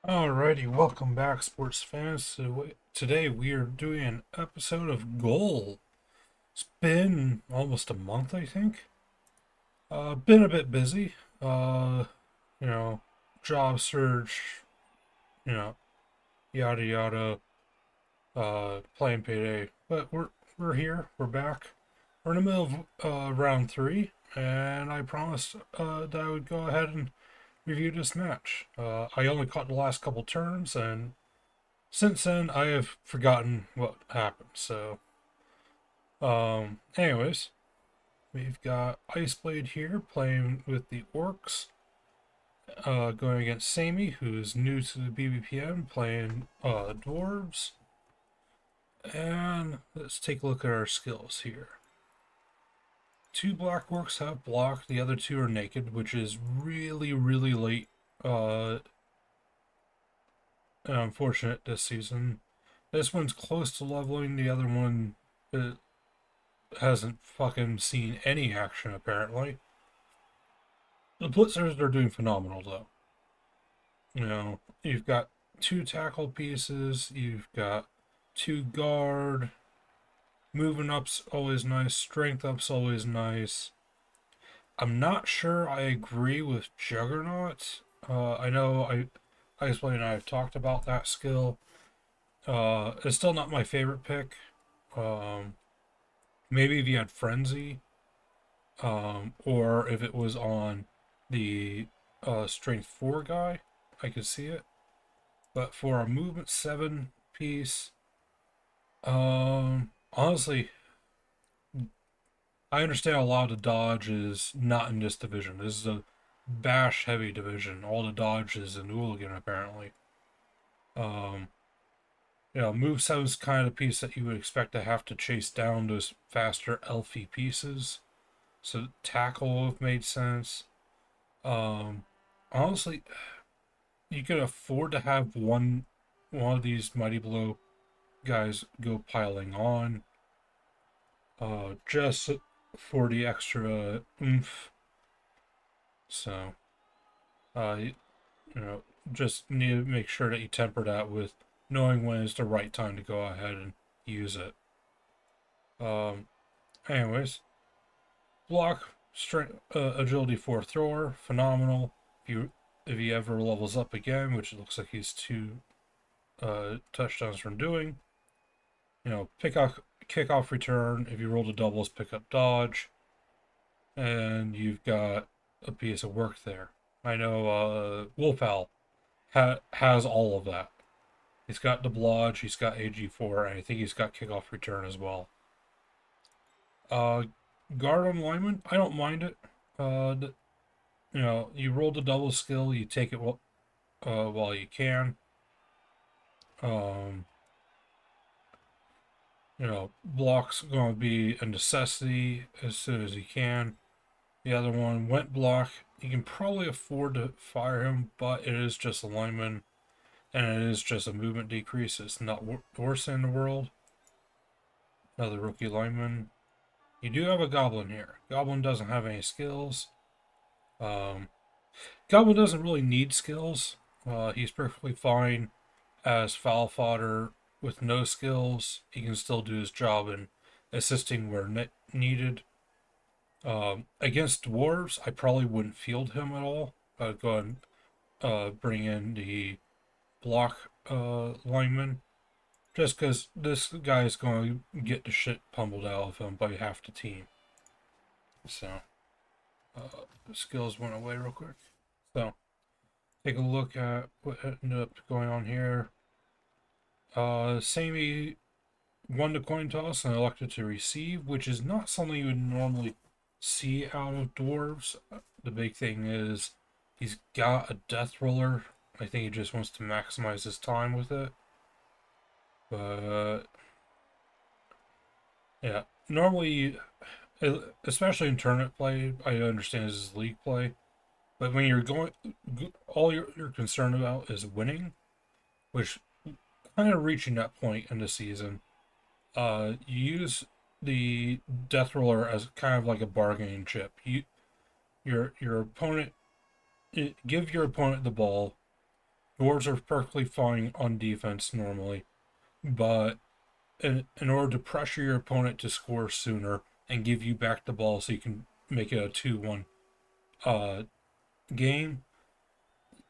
Alrighty, welcome back, sports fans. So today we are doing an episode of Goal. It's been almost a month, I think. Been a bit busy. Uh, you know, job search. You know, yada yada. Playing payday, but we're here. We're back. We're in the middle of round three, and I promised that I would go ahead and review this match. I only caught the last couple turns, and since then, I have forgotten what happened. So, anyways, we've got Iceblade here playing with the Orks, going against Sammy, who's new to the BBPM, playing Dwarves. And let's take a look at our skills here. Two black orcs have block, the other two are naked, which is really late. Unfortunate this season. This one's close to leveling, the other one hasn't fucking seen any action apparently. The Blitzers are doing phenomenal though. You've got two tackle pieces, you've got two guard, moving up's always nice, strength up's always nice. I'm not sure I agree with Juggernaut. I know Iceblade and I have talked about that skill. It's still not my favorite pick. Um, Maybe if you had Frenzy, or if it was on the Strength 4 guy, I could see it. But for a Movement 7 piece, honestly, I understand a lot of the dodge is not in this division. This is a bash heavy division. All the dodge is in Hooligan, apparently. Um, Move 7 is kind of the piece that you would expect to have to chase down those faster elfy pieces. So tackle would have made sense. Um, Honestly, you could afford to have one of these Mighty Blow guys go piling on, just for the extra oomph. So, you know, just need to make sure that you temper that with knowing when is the right time to go ahead and use it. Um, Anyways, block, strength, agility 4 thrower, phenomenal. If he ever levels up again, which it looks like he's two touchdowns from doing, pick off kickoff return. If you roll the doubles, pick up dodge, and you've got a piece of work there. I know Wolfal has all of that. He's got the blodge, he's got AG4, and I think he's got kickoff return as well. Uh, Guard on lineman, I don't mind it. You roll the double skill, you take it while you can. Um, Block's going to be a necessity as soon as you can. The other one, went block, you can probably afford to fire him, but it is just a lineman, and it is just a movement decrease. It's not the worst thing in the world. Another rookie lineman. You do have a goblin here. Goblin doesn't have any skills. Um, Goblin doesn't really need skills. He's perfectly fine as foul fodder with no skills. He can still do his job in assisting where needed. Against dwarves, I probably wouldn't field him at all. I'd go and bring in the block lineman, just because this guy is going to get the shit pummeled out of him by half the team. So, the skills went away real quick. So, take a look at what ended up going on here. Sammy won the coin toss and elected to receive, which is not something you would normally see out of dwarves. The big thing is he's got a death roller. I think he just wants to maximize his time with it. But yeah, normally, especially in tournament play, I understand this is league play. But when all you're concerned about is winning, which kind of reaching that point in the season. You use the death roller as kind of like a bargaining chip. Your opponent, give your opponent the ball. Dwarves are perfectly fine on defense normally, but in order to pressure your opponent to score sooner and give you back the ball so you can make it a 2-1 uh, game,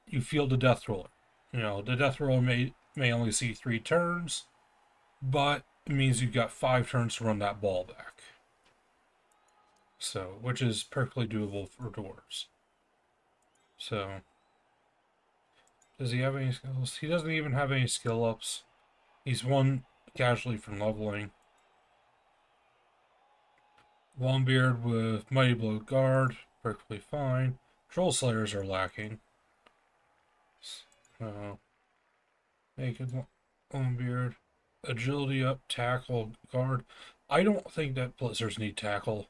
you field the death roller. You know, the death roller may only see 3 turns, but it means you've got 5 turns to run that ball back. So, which is perfectly doable for dwarves. So, does he have any skills? He doesn't even have any skill ups. He's one casualty from leveling. Longbeard with Mighty Blow Guard, perfectly fine. Troll Slayers are lacking. Naked Longbeard. Agility up, tackle, guard. I don't think that Blizzards need tackle.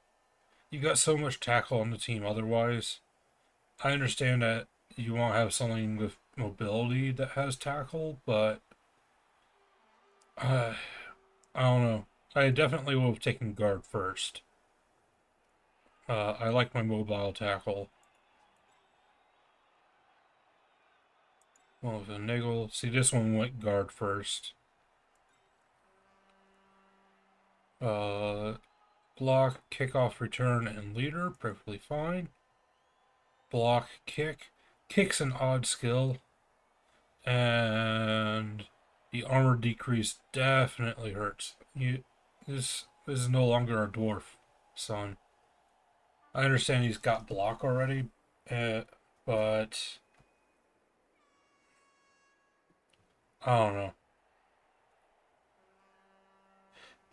You got so much tackle on the team otherwise. I understand that you want to have something with mobility that has tackle, but I don't know. I definitely would have taken guard first. I like my mobile tackle. Well, with a niggle. See, this one went guard first. Block, kickoff, return, and leader. Perfectly fine. Block, kick. Kick's an odd skill. And the armor decrease definitely hurts. This is no longer a dwarf, son. I understand he's got block already, but I don't know.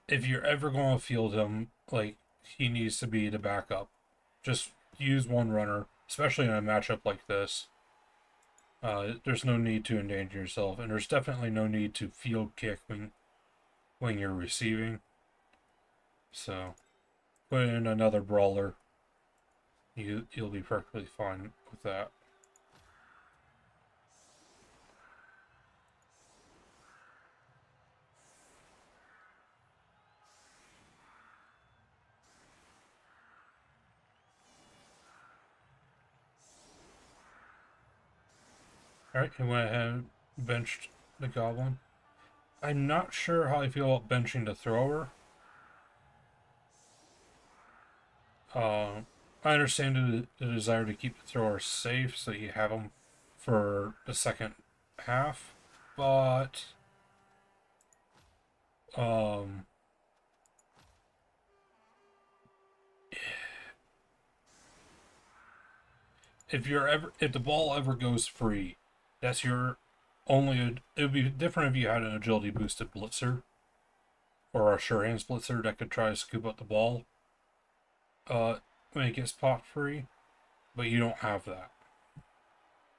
If you're ever going to field him, like, he needs to be the backup. Just use one runner, especially in a matchup like this. There's no need to endanger yourself, and there's definitely no need to field kick when you're receiving. So, put in another brawler. You'll be perfectly fine with that. Alright, he went ahead and benched the goblin. I'm not sure how I feel about benching the thrower. I understand the desire to keep the thrower safe, so you have him for the second half, but um, if the ball ever goes free, that's your only. It would be different if you had an agility boosted blitzer or a sure hands blitzer that could try to scoop up the ball when it gets popped free, but you don't have that.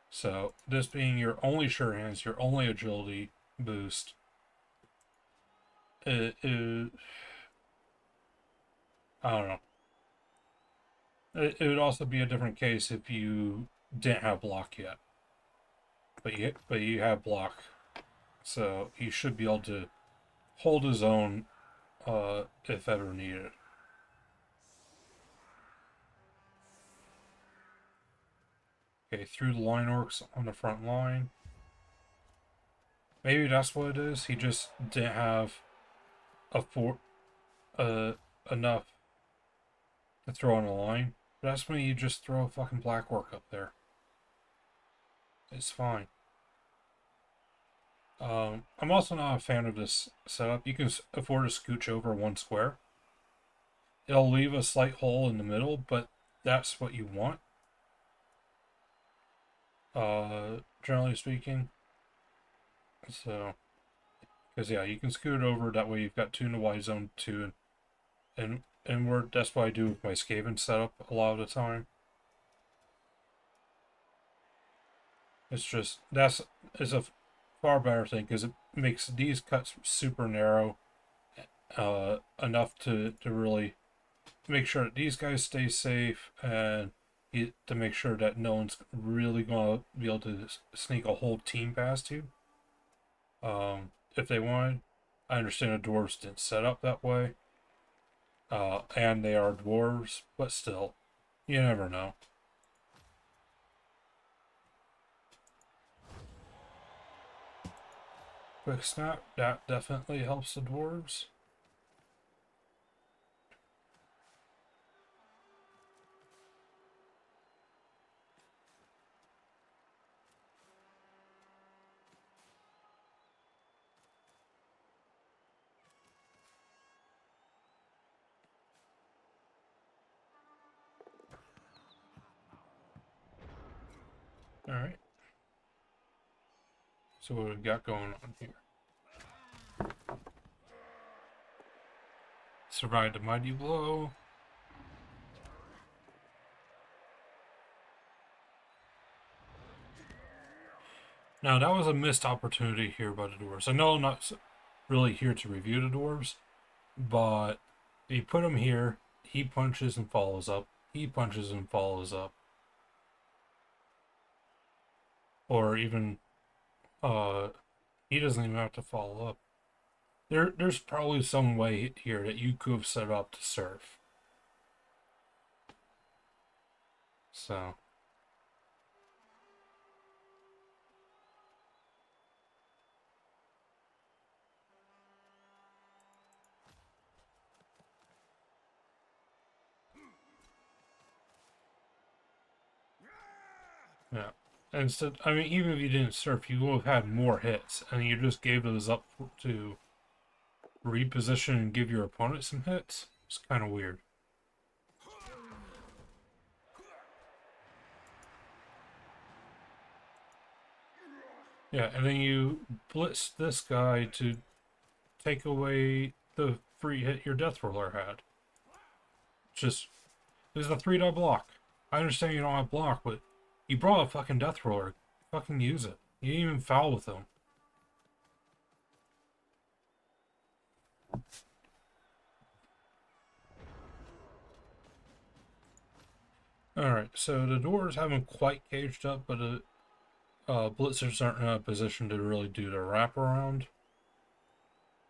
So this being your only sure hands, your only agility boost, it I don't know. It would also be a different case if you didn't have block yet, but you have block, so he should be able to hold his own if ever needed. Okay, through the line orcs on the front line. Maybe that's what it is. He just didn't have a enough to throw on the line. But that's when you just throw a fucking black orc up there. It's fine. I'm also not a fan of this setup. You can afford to scooch over 1 square. It'll leave a slight hole in the middle, but that's what you want. Generally speaking. So, because yeah, you can scoot over. That way, you've got 2 in the Y zone, 2 and inward. That's what I do with my Skaven setup a lot of the time. It's just is a far better thing because it makes these cuts super narrow, enough to really make sure that these guys stay safe and to make sure that no one's really going to be able to sneak a whole team past you. If they wanted, I understand the dwarves didn't set up that way, and they are dwarves, but still, you never know. Quick snap, that definitely helps the dwarves. Alright. So what we've got going on here. Survived a mighty blow. Now that was a missed opportunity here by the dwarves. I know I'm not really here to review the dwarves, but you put him here, he punches and follows up. He punches and follows up. Or even he doesn't even have to follow up. There's probably some way here that you could have set up to surf. So yeah. Instead, I mean, even if you didn't surf, you would have had more hits, and you just gave those up to reposition and give your opponent some hits. It's kind of weird. Yeah, and then you blitz this guy to take away the free hit your death roller had. Just, this is a 3-die block. I understand you don't have block, but you brought a fucking death roller. Fucking use it. You didn't even foul with him. Alright, so the doors haven't quite caged up, but blitzers aren't in a position to really do the wraparound.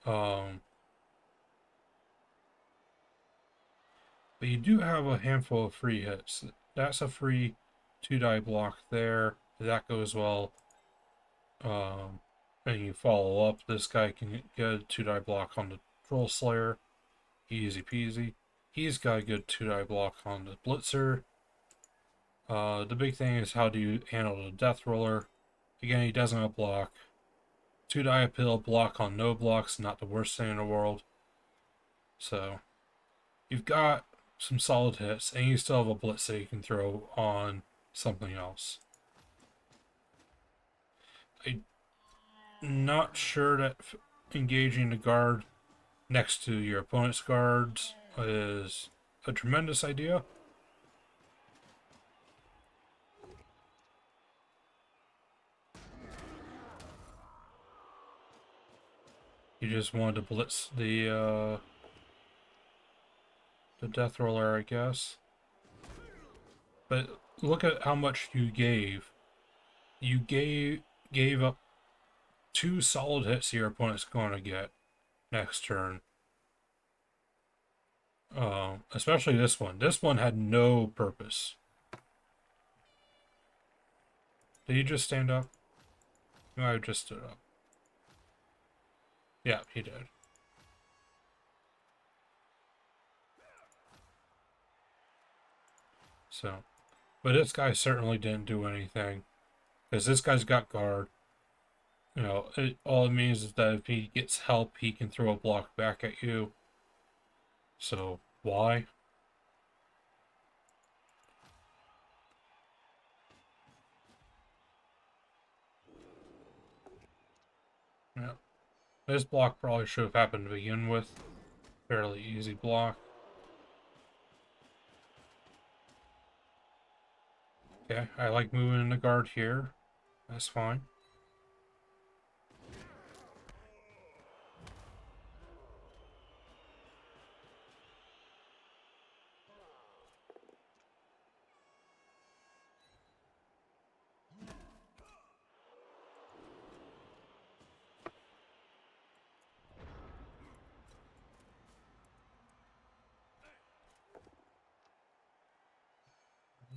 But you do have a handful of free hits. That's a free 2-die block there. That goes well. And you follow up. This guy can get a 2-die block on the Troll Slayer. Easy peasy. He's got a good 2-die block on the Blitzer. The big thing is how do you handle the Death Roller. Again, he doesn't have block. 2-die appeal block on no blocks, not the worst thing in the world. So, you've got some solid hits, and you still have a blitz that you can throw on something else. I'm not sure that engaging the guard next to your opponent's guards is a tremendous idea. You just wanted to blitz the death roller, I guess. But look at how much you gave. You gave up 2 solid hits your opponent's going to get next turn. Especially this one. This one had no purpose. Did he just stand up? No, I just stood up. Yeah, he did. So, but this guy certainly didn't do anything. Because this guy's got guard. You know, all it means is that if he gets help, he can throw a block back at you. So, why? Yeah. This block probably should have happened to begin with. Fairly easy block. Okay, I like moving in the guard here. That's fine.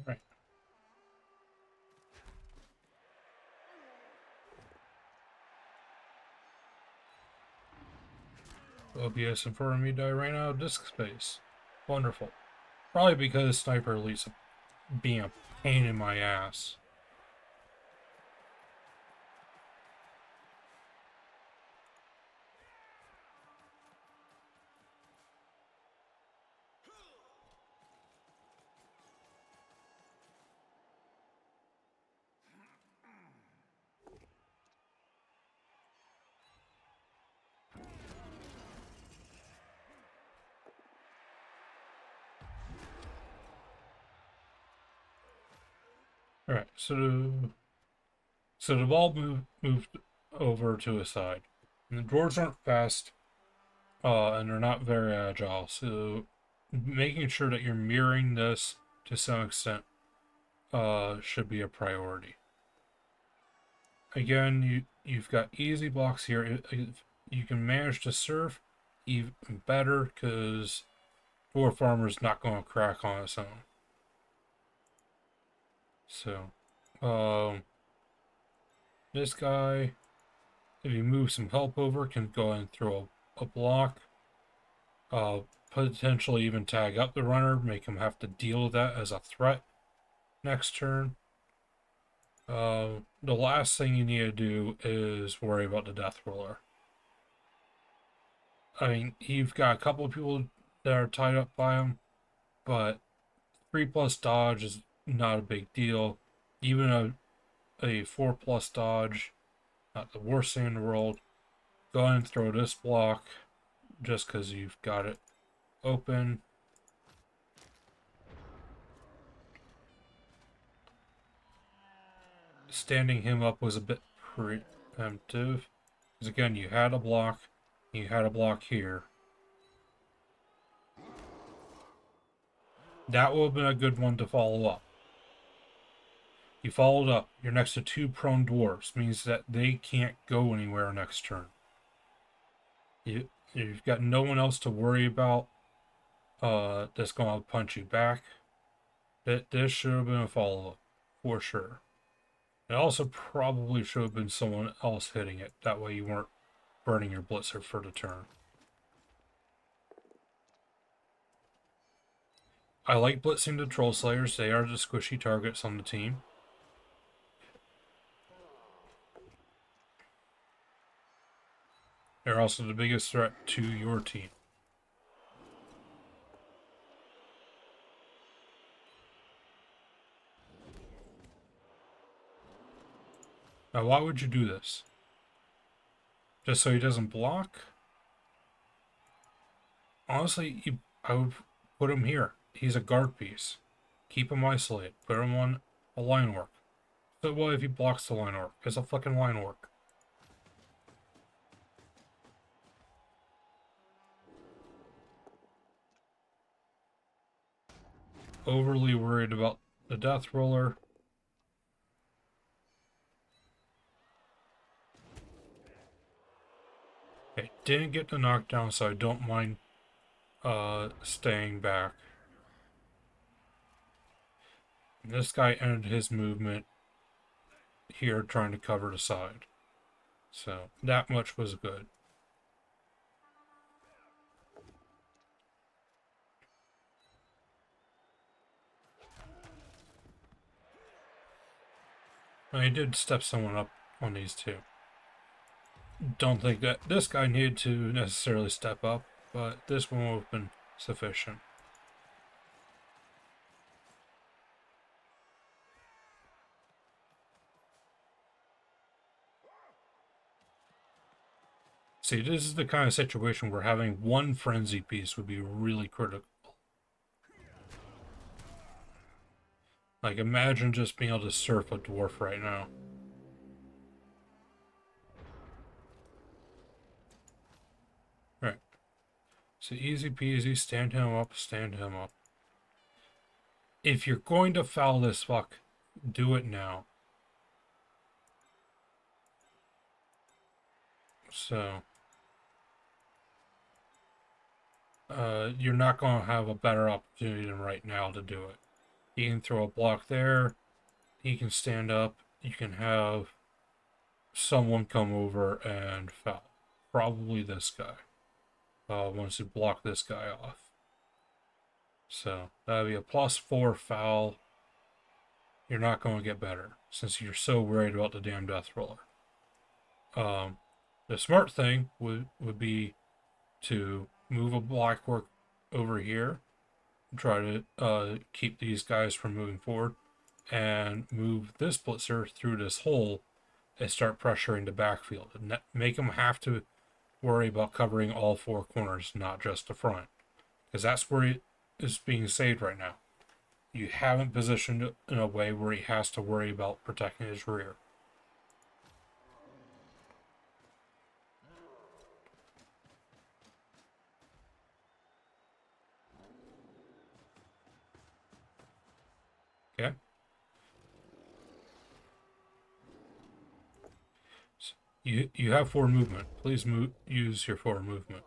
Right. OBS in front of me that I ran out of disk space. Wonderful. Probably because Sniper Elite's being a pain in my ass. Alright, so the ball moved over to a side. And the dwarves aren't fast, and they're not very agile, so making sure that you're mirroring this to some extent should be a priority. Again, you've got easy blocks here. If you can manage to surf, even better, because dwarf armor's not going to crack on its own. So, this guy, if you move some help over, can go and throw a block. Potentially even tag up the runner, make him have to deal with that as a threat next turn. The last thing you need to do is worry about the death roller. I mean, you've got a couple of people that are tied up by him, but 3+ dodge is not a big deal. Even a 4+ dodge, not the worst thing in the world. Go ahead and throw this block just because you've got it open. Standing him up was a bit preemptive. Because again, you had a block here. That would have been a good one to follow up. You followed up. You're next to 2 prone dwarves. Means that they can't go anywhere next turn. You've got no one else to worry about that's going to punch you back. This should have been a follow-up, for sure. It also probably should have been someone else hitting it. That way you weren't burning your blitzer for the turn. I like blitzing the Troll Slayers. They are the squishy targets on the team. They're also the biggest threat to your team. Now, why would you do this? Just so he doesn't block? Honestly, I would put him here. He's a guard piece. Keep him isolated. Put him on a line work. So what if he blocks the line work? It's a fucking line work. Overly worried about the death roller. Okay, didn't get the knockdown, so I don't mind staying back. And this guy ended his movement here trying to cover the side. So that much was good. I did step someone up on these two. Don't think that this guy needed to necessarily step up, but this one would have been sufficient. See, this is the kind of situation where having one frenzy piece would be really critical. Like, imagine just being able to surf a dwarf right now. Right. So easy peasy, stand him up, stand him up. If you're going to foul this fuck, do it now. So, you're not going to have a better opportunity than right now to do it. You can throw a block there. He can stand up. You can have someone come over and foul. Probably this guy. once you block this guy off. So that would be a +4 foul. You're not going to get better since you're so worried about the damn death roller. The smart thing would be to move a black orc over here, try to keep these guys from moving forward, and move this blitzer through this hole and start pressuring the backfield and make them have to worry about covering all four corners, not just the front, because that's where he is being saved right now. You haven't positioned it in a way where he has to worry about protecting his rear. Okay? So you have forward movement. Please use your forward movement.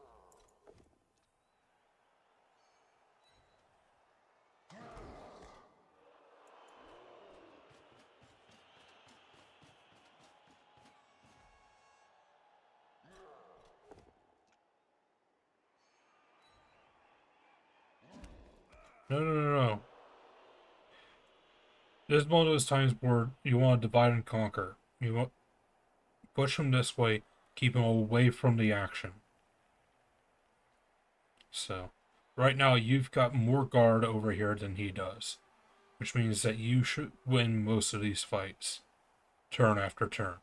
No. This is one of those times where you want to divide and conquer. You want push him this way, keep him away from the action. So, right now you've got more guard over here than he does, which means that you should win most of these fights, turn after turn.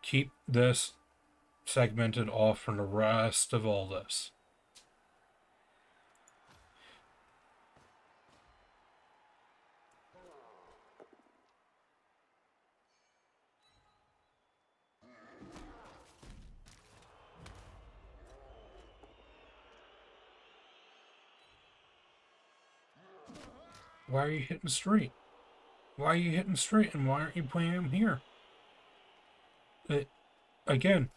Keep this segmented off from the rest of all this. Why are you hitting straight? Why are you hitting straight, and why aren't you putting him here? Again,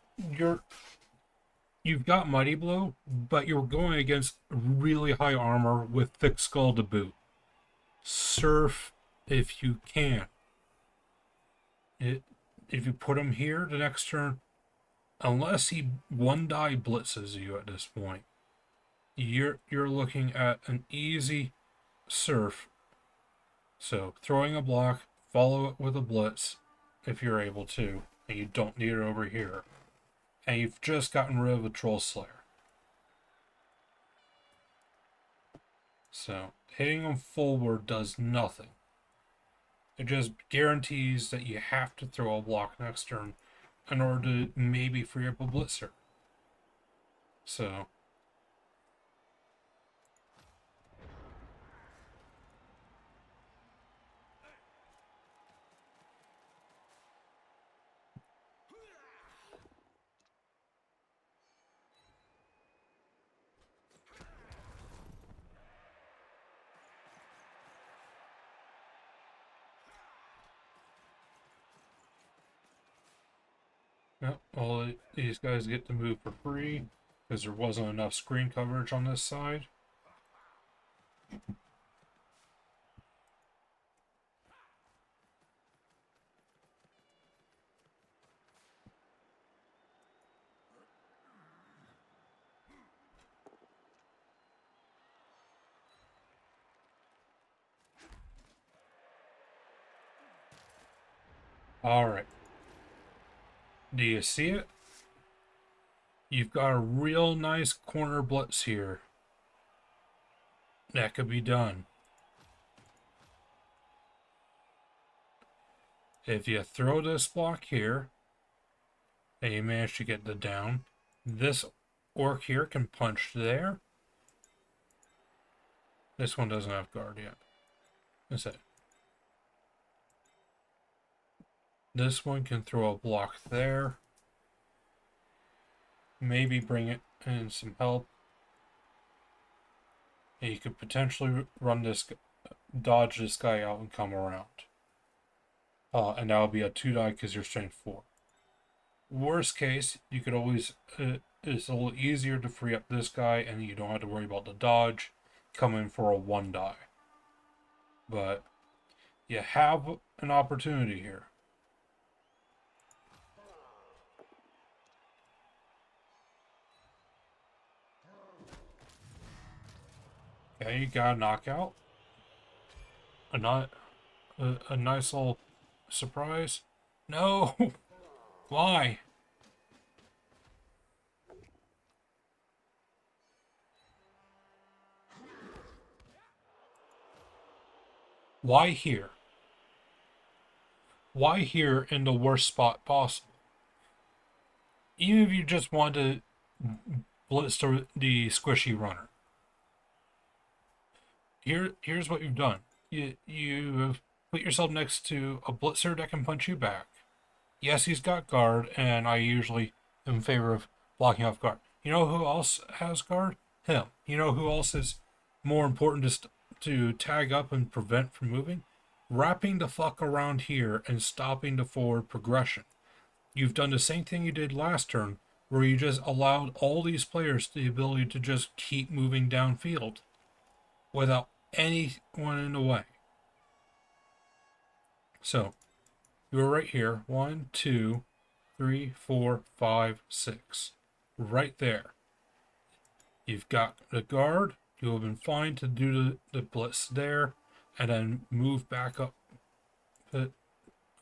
you've got Mighty Blow, but you're going against really high armor with thick skull to boot. Surf if you can. If you put him here the next turn, unless he one die blitzes you at this point, you're looking at an easy surf. So throwing a block, follow it with a blitz if you're able to, and you don't need it over here. And you've just gotten rid of a Troll Slayer. So hitting him forward does nothing. It just guarantees that you have to throw a block next turn in order to maybe free up a blitzer. So yep, all these guys get to move for free because there wasn't enough screen coverage on this side. Alright. Do you see it? You've got a real nice corner blitz here. That could be done. If you throw this block here, and you manage to get the down, this orc here can punch there. This one doesn't have guard yet. That's it. This one can throw a block there. Maybe bring it in some help. And you could potentially run this, dodge this guy out and come around. And that would be a 2-die because you're strength 4. Worst case, you could always, it's a little easier to free up this guy and you don't have to worry about the dodge. Come in for a 1-die. But you have an opportunity here. Okay, you got a knockout. A not a nice little surprise. No, why? Why here? Why here in the worst spot possible? Even if you just want to blitz the squishy runner. Here's what you've done. You have put yourself next to a blitzer that can punch you back. Yes, he's got guard, and I usually am in favor of blocking off guard. You know who else has guard? Him. You know who else is more important to tag up and prevent from moving? Wrapping the fuck around here and stopping the forward progression. You've done the same thing you did last turn, where you just allowed all these players the ability to just keep moving downfield without anyone in the way. So, you're right here. 1, 2, 3, 4, 5, 6. Right there. You've got the guard. You'll have been fine to do the blitz there, and then move back up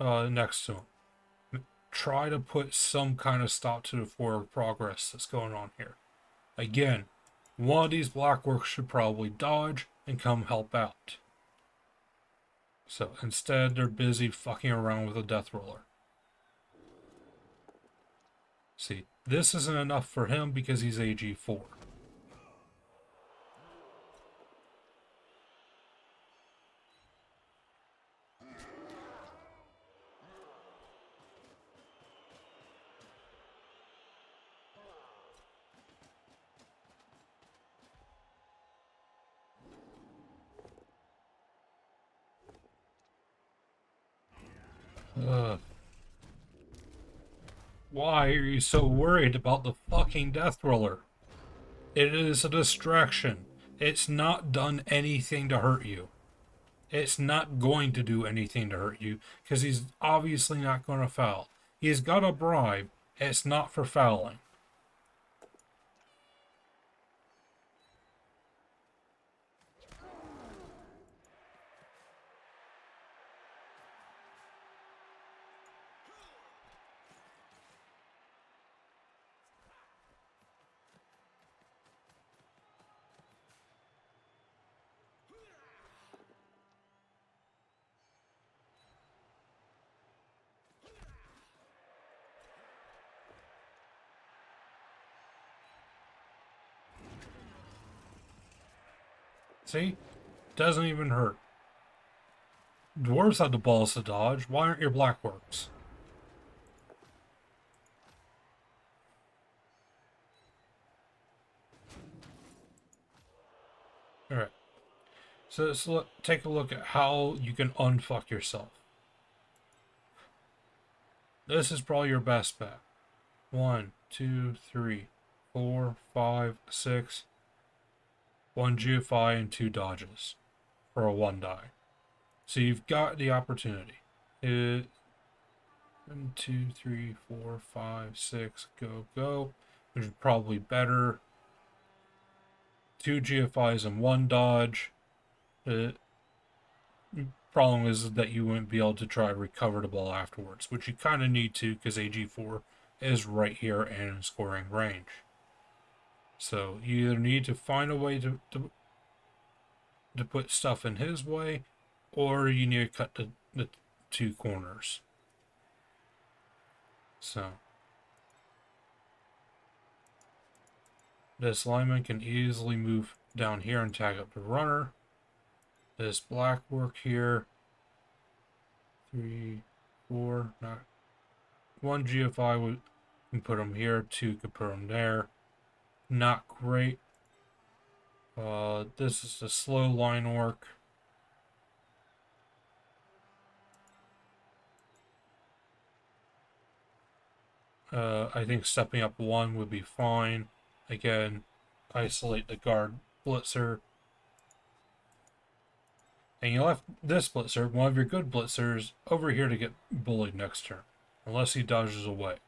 next to him. Try to put some kind of stop to the forward progress that's going on here. Again, one of these black Orks should probably dodge and come help out. So instead, they're busy fucking around with a death roller. See, this isn't enough for him because he's AG4. Why are you so worried about the fucking death roller? It is a distraction. It's not done anything to hurt you. It's not going to do anything to hurt you because he's obviously not going to foul. He's got a bribe. It's not for fouling. See? Doesn't even hurt. Dwarves have the balls to dodge. Why aren't your black Orks? Alright. So let's take a look at how you can unfuck yourself. This is probably your best bet. 1, 2, 3, 4, 5, 6. 1 GFI and 2 dodges for a 1 die. So you've got the opportunity. 1, 2, 3, 4, 5, 6, go, go. Which is probably better. 2 GFIs and 1 dodge. The problem is that you wouldn't be able to try to recover the ball afterwards, which you kind of need to because AG4 is right here and in scoring range. So you either need to find a way to put stuff in his way, or you need to cut the 2 corners. So this lineman can easily move down here and tag up the runner. This black work here. 3, 4, not 1 GFI would can put him here, 2 could put him there. Not great. This is a slow line work. I think stepping up 1 would be fine. Again, isolate the guard blitzer. And you left this blitzer, one of your good blitzers, over here to get bullied next turn. Unless he dodges away.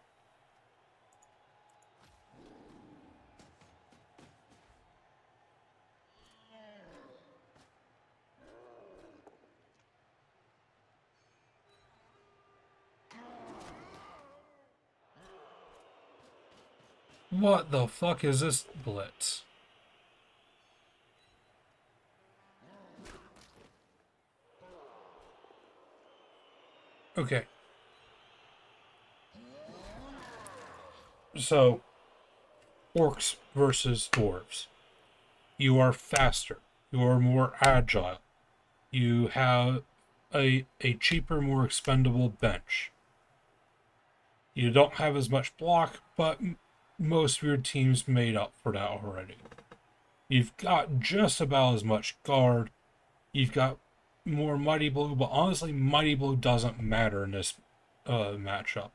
What the fuck is this blitz? Okay. So, orcs versus dwarves. You are faster. You are more agile. You have a cheaper, more expendable bench. You don't have as much block, but most of your team's made up for that already. You've got just about as much guard. You've got more Mighty Blue, but honestly, Mighty Blue doesn't matter in this matchup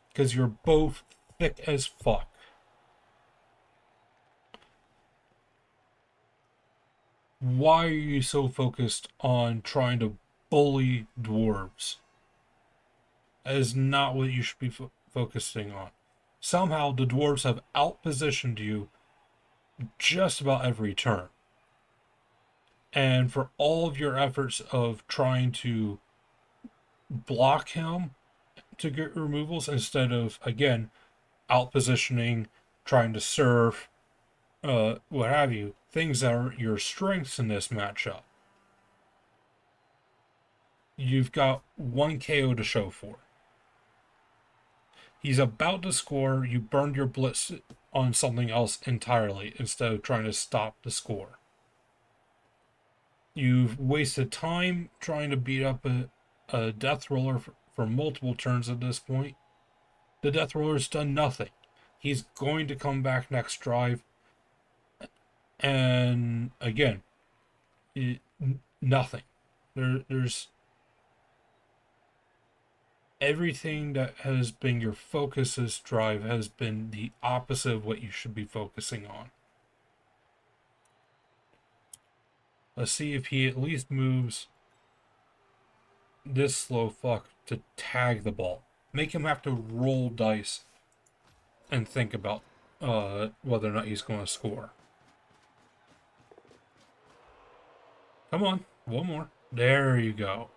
because you're both thick as fuck. Why are you so focused on trying to bully dwarves? That is not what you should be focusing on. Somehow the dwarves have outpositioned you just about every turn. And for all of your efforts of trying to block him to get removals instead of, again, outpositioning, trying to serve, what have you, things that are your strengths in this matchup, you've got one KO to show for. He's about to score, you burned your blitz on something else entirely instead of trying to stop the score. You've wasted time trying to beat up a death roller for multiple turns at this point. The death roller's done nothing. He's going to come back next drive, and again, nothing. There's everything that has been your focus this drive has been the opposite of what you should be focusing on. Let's see if he at least moves this slow fuck to tag the ball. Make him have to roll dice and think about whether or not he's going to score. Come on, one more. There you go.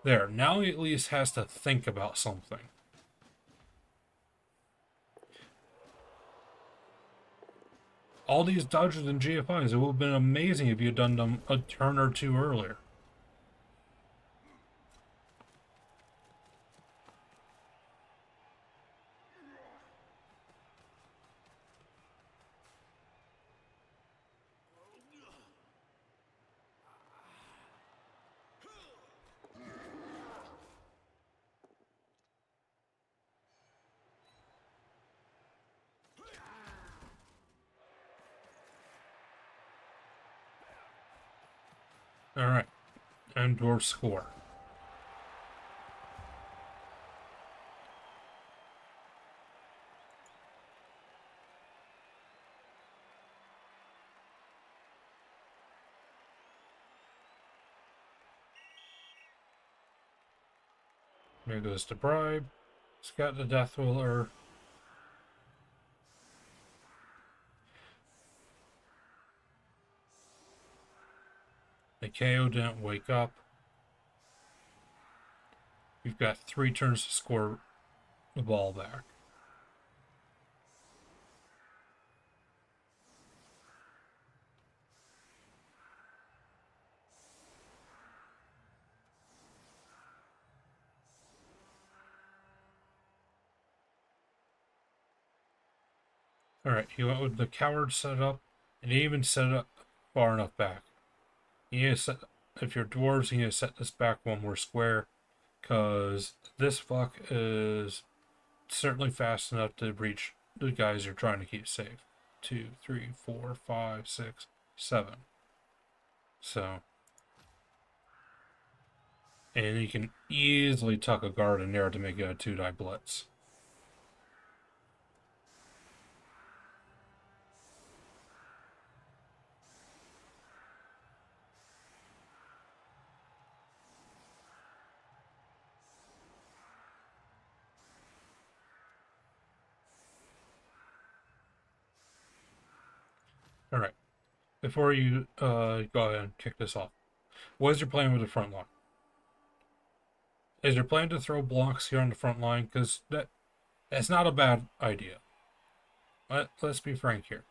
There, now he at least has to think about something. All these dodges and GFIs, it would have been amazing if you had done them a turn or two earlier. Alright, and dwarf score. Here goes the bribe. It's got the death roller. The KO didn't wake up. You've got 3 turns to score the ball back. Alright, he went with the coward setup, and he even set it up far enough back. You need to set, if you're dwarves, you need to set this back one more square, because this fuck is certainly fast enough to reach the guys you're trying to keep safe. 2, 3, 4, 5, 6, 7. So, and you can easily tuck a guard in there to make it a 2-die blitz. Alright, before you go ahead and kick this off, what is your plan with the front line? Is your plan to throw blocks here on the front line? Because that's not a bad idea. Let's be frank here.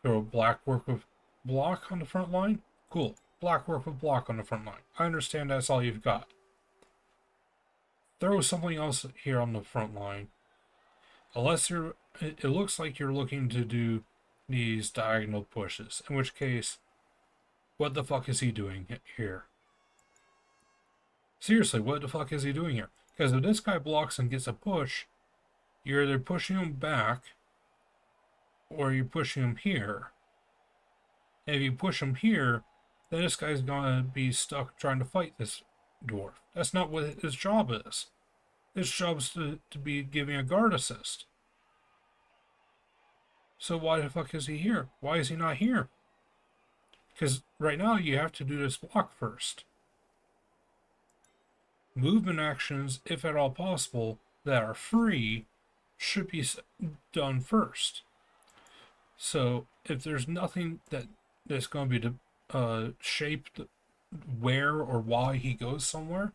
Throw black work with block on the front line? Cool. Black work with block on the front line. I understand that's all you've got. Throw something else here on the front line. Unless it looks like you're looking to do these diagonal pushes. In which case, what the fuck is he doing here? Seriously, what the fuck is he doing here? Because if this guy blocks and gets a push, you're either pushing him back or you're pushing him here. And if you push him here, then this guy's gonna be stuck trying to fight this dwarf. That's not what his job is. His job is to be giving a guard assist. So why the fuck is he here? Why is he not here? Because right now you have to do this block first. Movement actions, if at all possible, that are free should be done first. So if there's nothing that's going to be shape where or why he goes somewhere,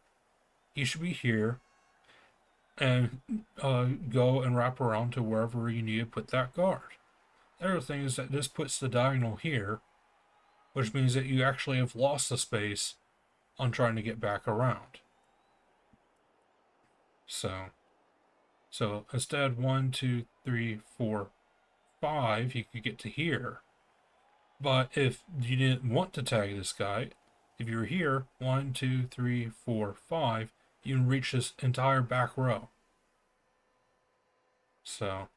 he should be here and go and wrap around to wherever you need to put that guard. The other thing is that this puts the diagonal here, which means that you actually have lost the space on trying to get back around. So instead 1, 2, 3, 4, 5, you could get to here. But if you didn't want to tag this guy, if you were here, 1, 2, 3, 4, 5, you can reach this entire back row. So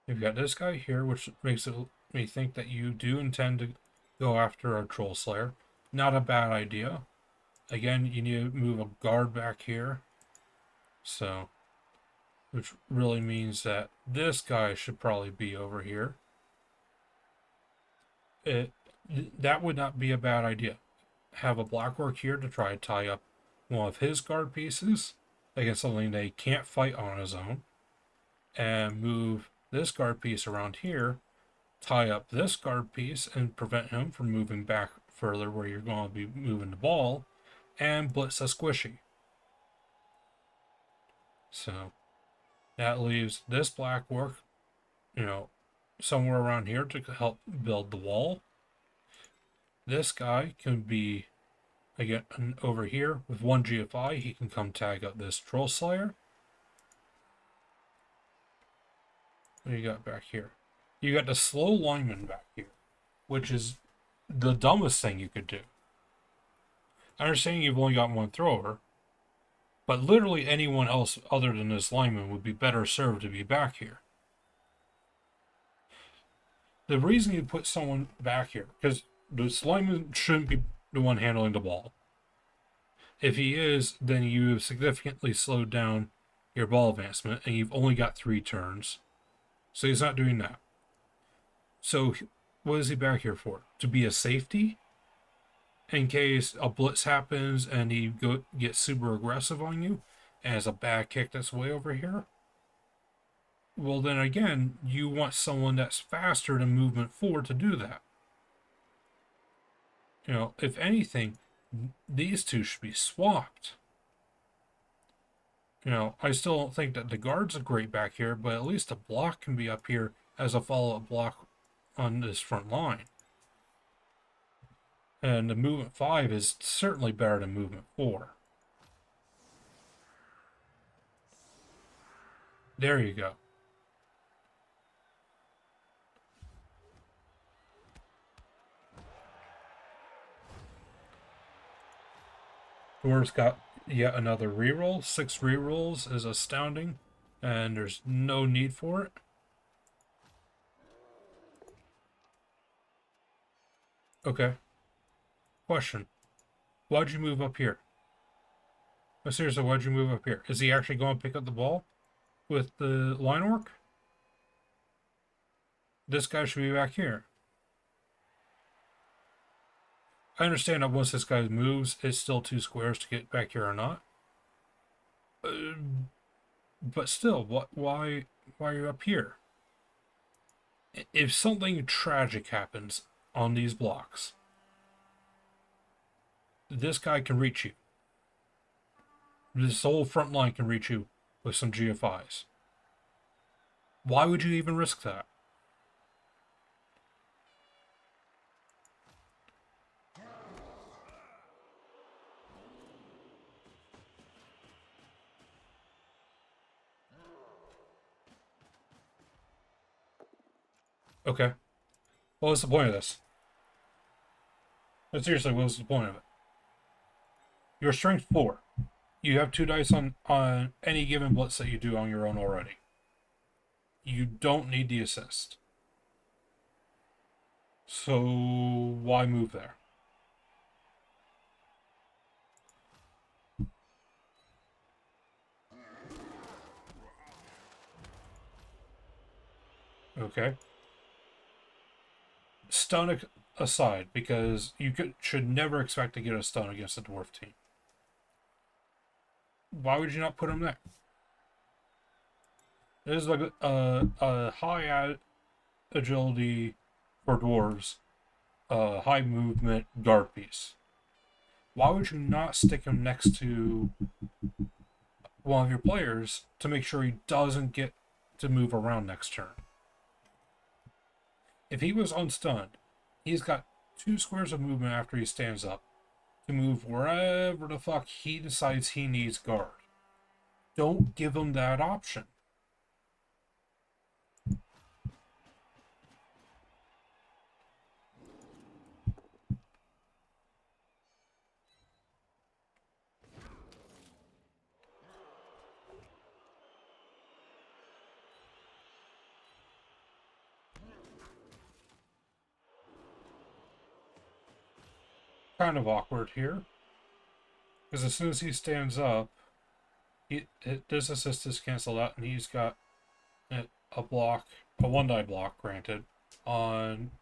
you've got this guy here, which makes me think that you do intend to go after a Troll Slayer. Not a bad idea. Again, you need to move a guard back here. So, which really means that this guy should probably be over here. That would not be a bad idea. Have a black orc here to try to tie up one of his guard pieces against something that he can't fight on his own. And move this guard piece around here, tie up this guard piece and prevent him from moving back further where you're going to be moving the ball, and blitz a squishy. So that leaves this black work, somewhere around here to help build the wall. This guy can be, again, over here with 1 GFI, he can come tag up this Troll Slayer. What do you got back here? You got the slow lineman back here, which is the dumbest thing you could do. I understand you've only got one thrower, but literally anyone else other than this lineman would be better served to be back here. The reason you put someone back here, because this lineman shouldn't be the one handling the ball. If he is, then you have significantly slowed down your ball advancement, and you've only got 3 turns. So he's not doing that. So what is he back here for? To be a safety? In case a blitz happens and he gets super aggressive on you, and has a bad kick that's way over here? Well, then again, you want someone that's faster than movement 4 to do that. If anything, these two should be swapped. I still don't think that the guard's are great back here, but at least the block can be up here as a follow-up block on this front line. And the movement 5 is certainly better than movement 4. There you go. Dwarves got yet another reroll. 6 rerolls is astounding, and there's no need for it. Okay. Question. Why'd you move up here? No, seriously, why'd you move up here? Is he actually going to pick up the ball with the line orc? This guy should be back here. I understand that once this guy moves, it's still 2 squares to get back here or not. But still, why are you up here? If something tragic happens on these blocks, this guy can reach you. This whole front line can reach you with some GFIs. Why would you even risk that? Okay. What was the point of this? But seriously, what was the point of it? You're strength 4. You have 2 dice on any given blitz that you do on your own already. You don't need the assist. So why move there? Okay. Stun aside, because you should never expect to get a stun against a dwarf team. Why would you not put him there? It is like a high agility for dwarves, high movement guard piece. Why would you not stick him next to one of your players to make sure he doesn't get to move around next turn? If he was unstunned, he's got 2 squares of movement after he stands up to move wherever the fuck he decides he needs guard. Don't give him that option. Kind of awkward here. Because as soon as he stands up, this assist is canceled out, and he's got a block, a 1-die block, granted, on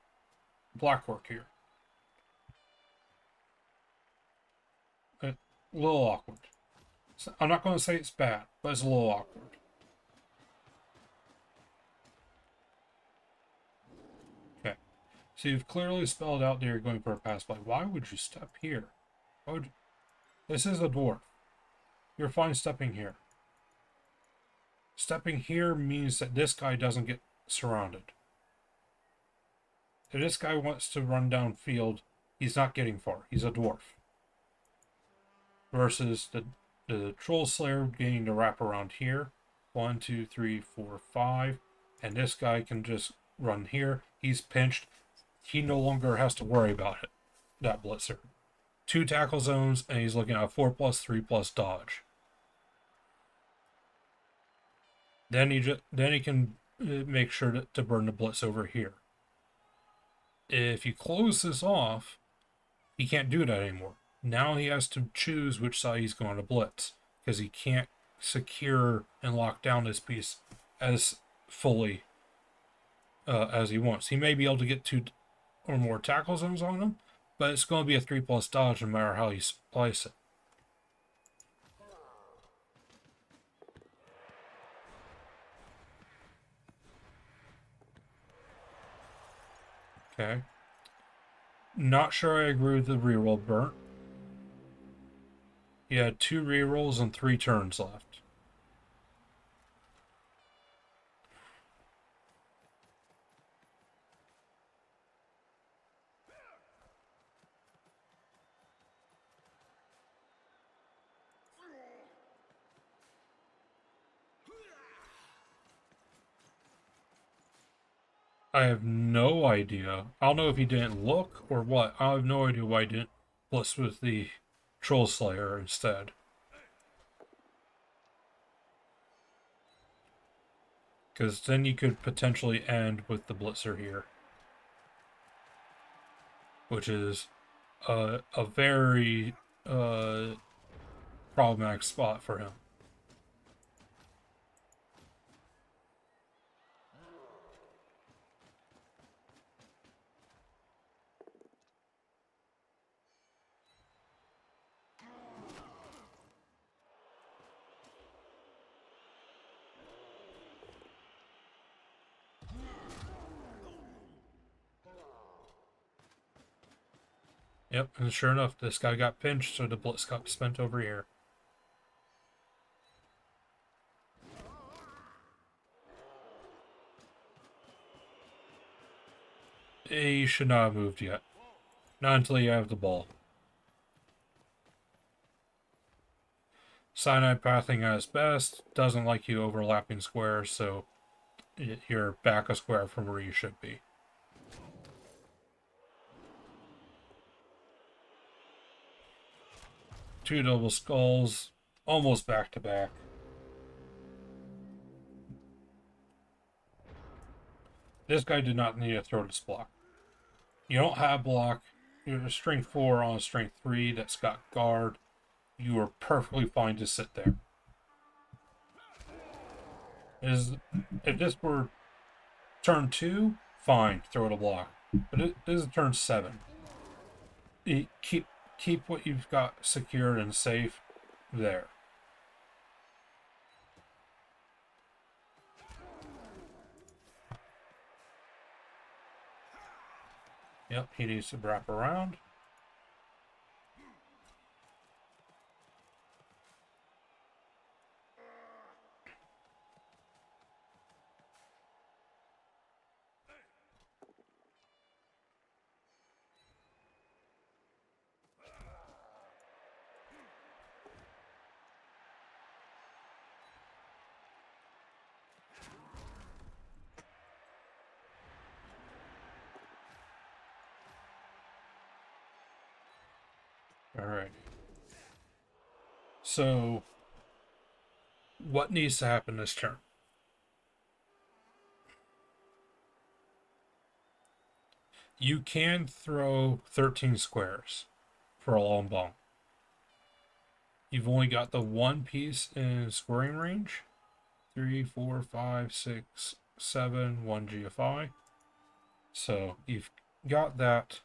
Blackwork here. A little awkward. I'm not going to say it's bad, but it's a little awkward. Okay. So you've clearly spelled out that you're going for a pass by. Why would you step here? Why would you? This is a dwarf. You're fine stepping here. Stepping here means that this guy doesn't get surrounded. If this guy wants to run downfield, he's not getting far. He's a dwarf. Versus the Troll Slayer getting to wrap around here. 1, 2, 3, 4, 5. And this guy can just run here. He's pinched. He no longer has to worry about it. That blitzer. 2 tackle zones, and he's looking at a 4+3+ dodge. Then he can make sure to burn the blitz over here. If you close this off, he can't do that anymore. Now he has to choose which side he's going to blitz, because he can't secure and lock down this piece as fully as he wants. He may be able to get 2 or more tackle zones on him, but it's going to be a 3+ dodge no matter how you splice it. Okay. Not sure I agree with the reroll burnt. He had 2 rerolls and 3 turns left. I have no idea. I don't know if he didn't look or what. I have no idea why he didn't blitz with the Troll Slayer instead. Because then you could potentially end with the blitzer here. Which is a very problematic spot for him. Yep, and sure enough, this guy got pinched, so the blitz got spent over here. He should not have moved yet. Not until you have the ball. Cyanide pathing at its best doesn't like you overlapping squares, so you're back a square from where you should be. Two double skulls, almost back to back. This guy did not need to throw this block. You don't have block. You're a strength 4 on a strength 3 that's got guard. You are perfectly fine to sit there. If this were turn 2, fine, throw it a block. But this is turn 7. Keep what you've got secured and safe there. Yep, he needs to wrap around. Alright. So, what needs to happen this turn? You can throw 13 squares for a long bomb. You've only got the one piece in scoring range. 3, 4, 5, 6, 7, 1 GFI. So you've got that.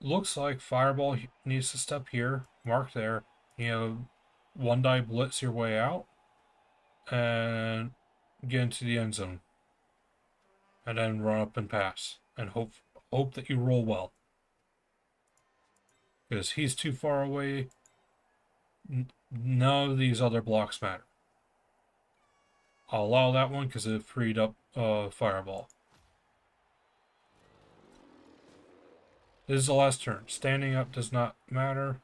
Looks like Fireball needs to step here, mark there. You know, one die blitz your way out and get into the end zone. And then run up and pass. And hope that you roll well. Because he's too far away. None of these other blocks matter. I'll allow that one because it freed up Fireball. This is the last turn. Standing up does not matter.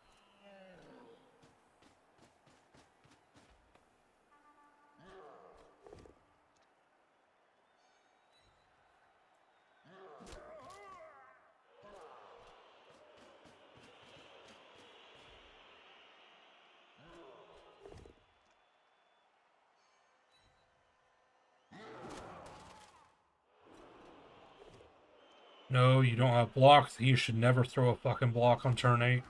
No, you don't have block. You should never throw a fucking block on turn 8.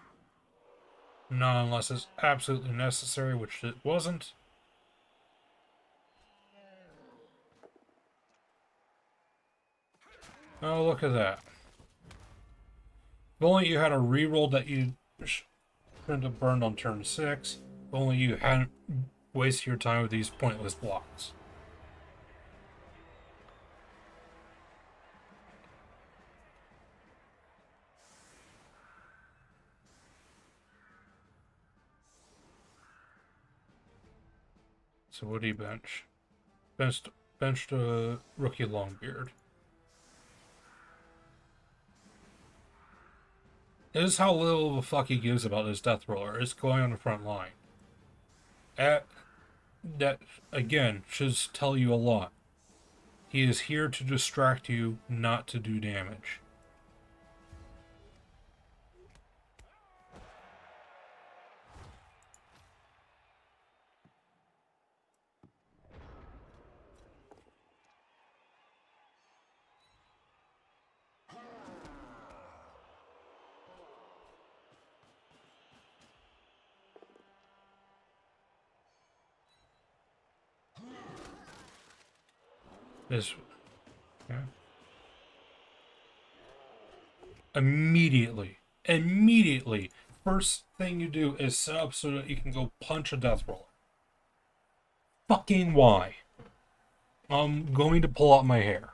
Not unless it's absolutely necessary, which it wasn't. Oh, look at that. If only you had a reroll that you shouldn't have burned on turn 6. If only you hadn't wasted your time with these pointless blocks. So what do you bench? Benched a rookie Longbeard. This is how little of a fuck he gives about his death roller. It's going on the front line. That, again, should tell you a lot. He is here to distract you, not to do damage. This, yeah. Immediately, first thing you do is set up so that you can go punch a death roller. Fucking why? I'm going to pull out my hair.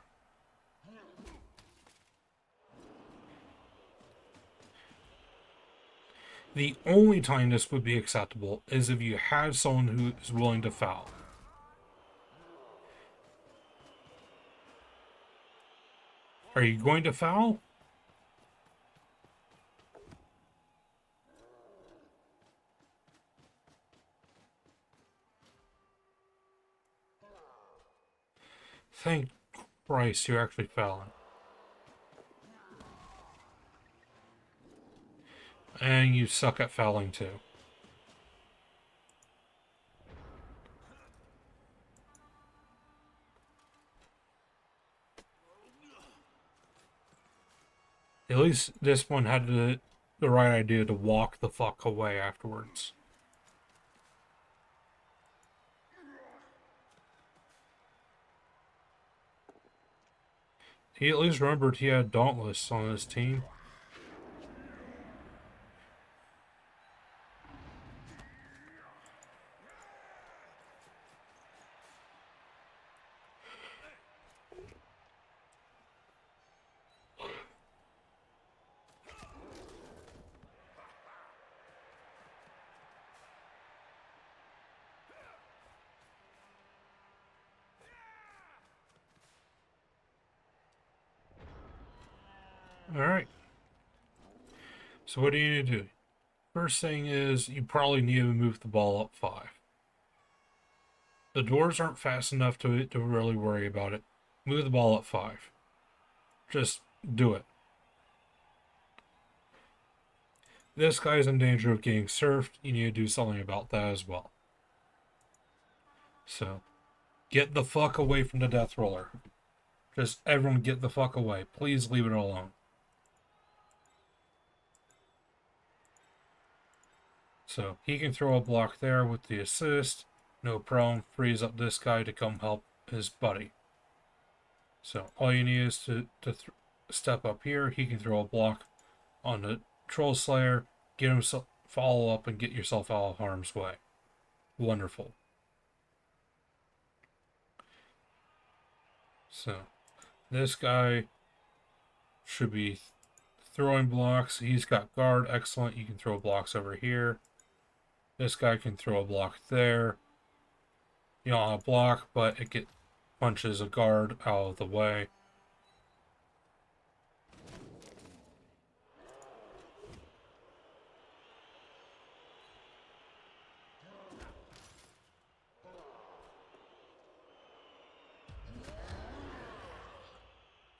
The only time this would be acceptable is if you had someone who is willing to foul. Are you going to foul? Thank Christ you're actually fouling. And you suck at fouling too. At least this one had the right idea to walk the fuck away afterwards. He at least remembered he had Dauntless on his team. Alright. So what do you need to do? First thing is you probably need to move the ball up 5. The Dwarves aren't fast enough to really worry about it. Move the ball up 5. Just do it. This guy's in danger of getting surfed. You need to do something about that as well. So, get the fuck away from the death roller. Just everyone get the fuck away. Please leave it alone. So, he can throw a block there with the assist. No problem. Frees up this guy to come help his buddy. So, all you need is to step up here. He can throw a block on the Troll Slayer. Get him follow up and get yourself out of harm's way. Wonderful. So, this guy should be throwing blocks. He's got guard. Excellent. You can throw blocks over here. This guy can throw a block there. You don't have a block, but it punches a guard out of the way.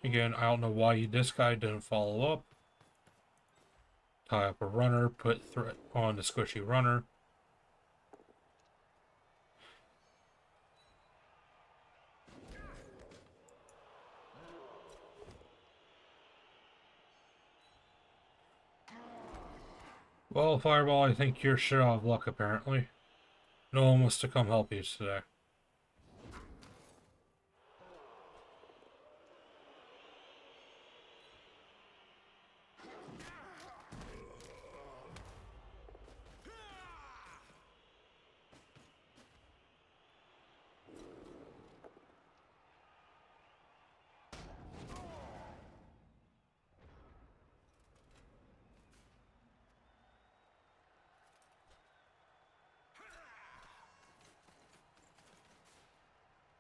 Again, I don't know why this guy didn't follow up. Tie up a runner, put threat on the squishy runner. Well, Fireball, I think you're shit out of luck, apparently. No one wants to come help you today.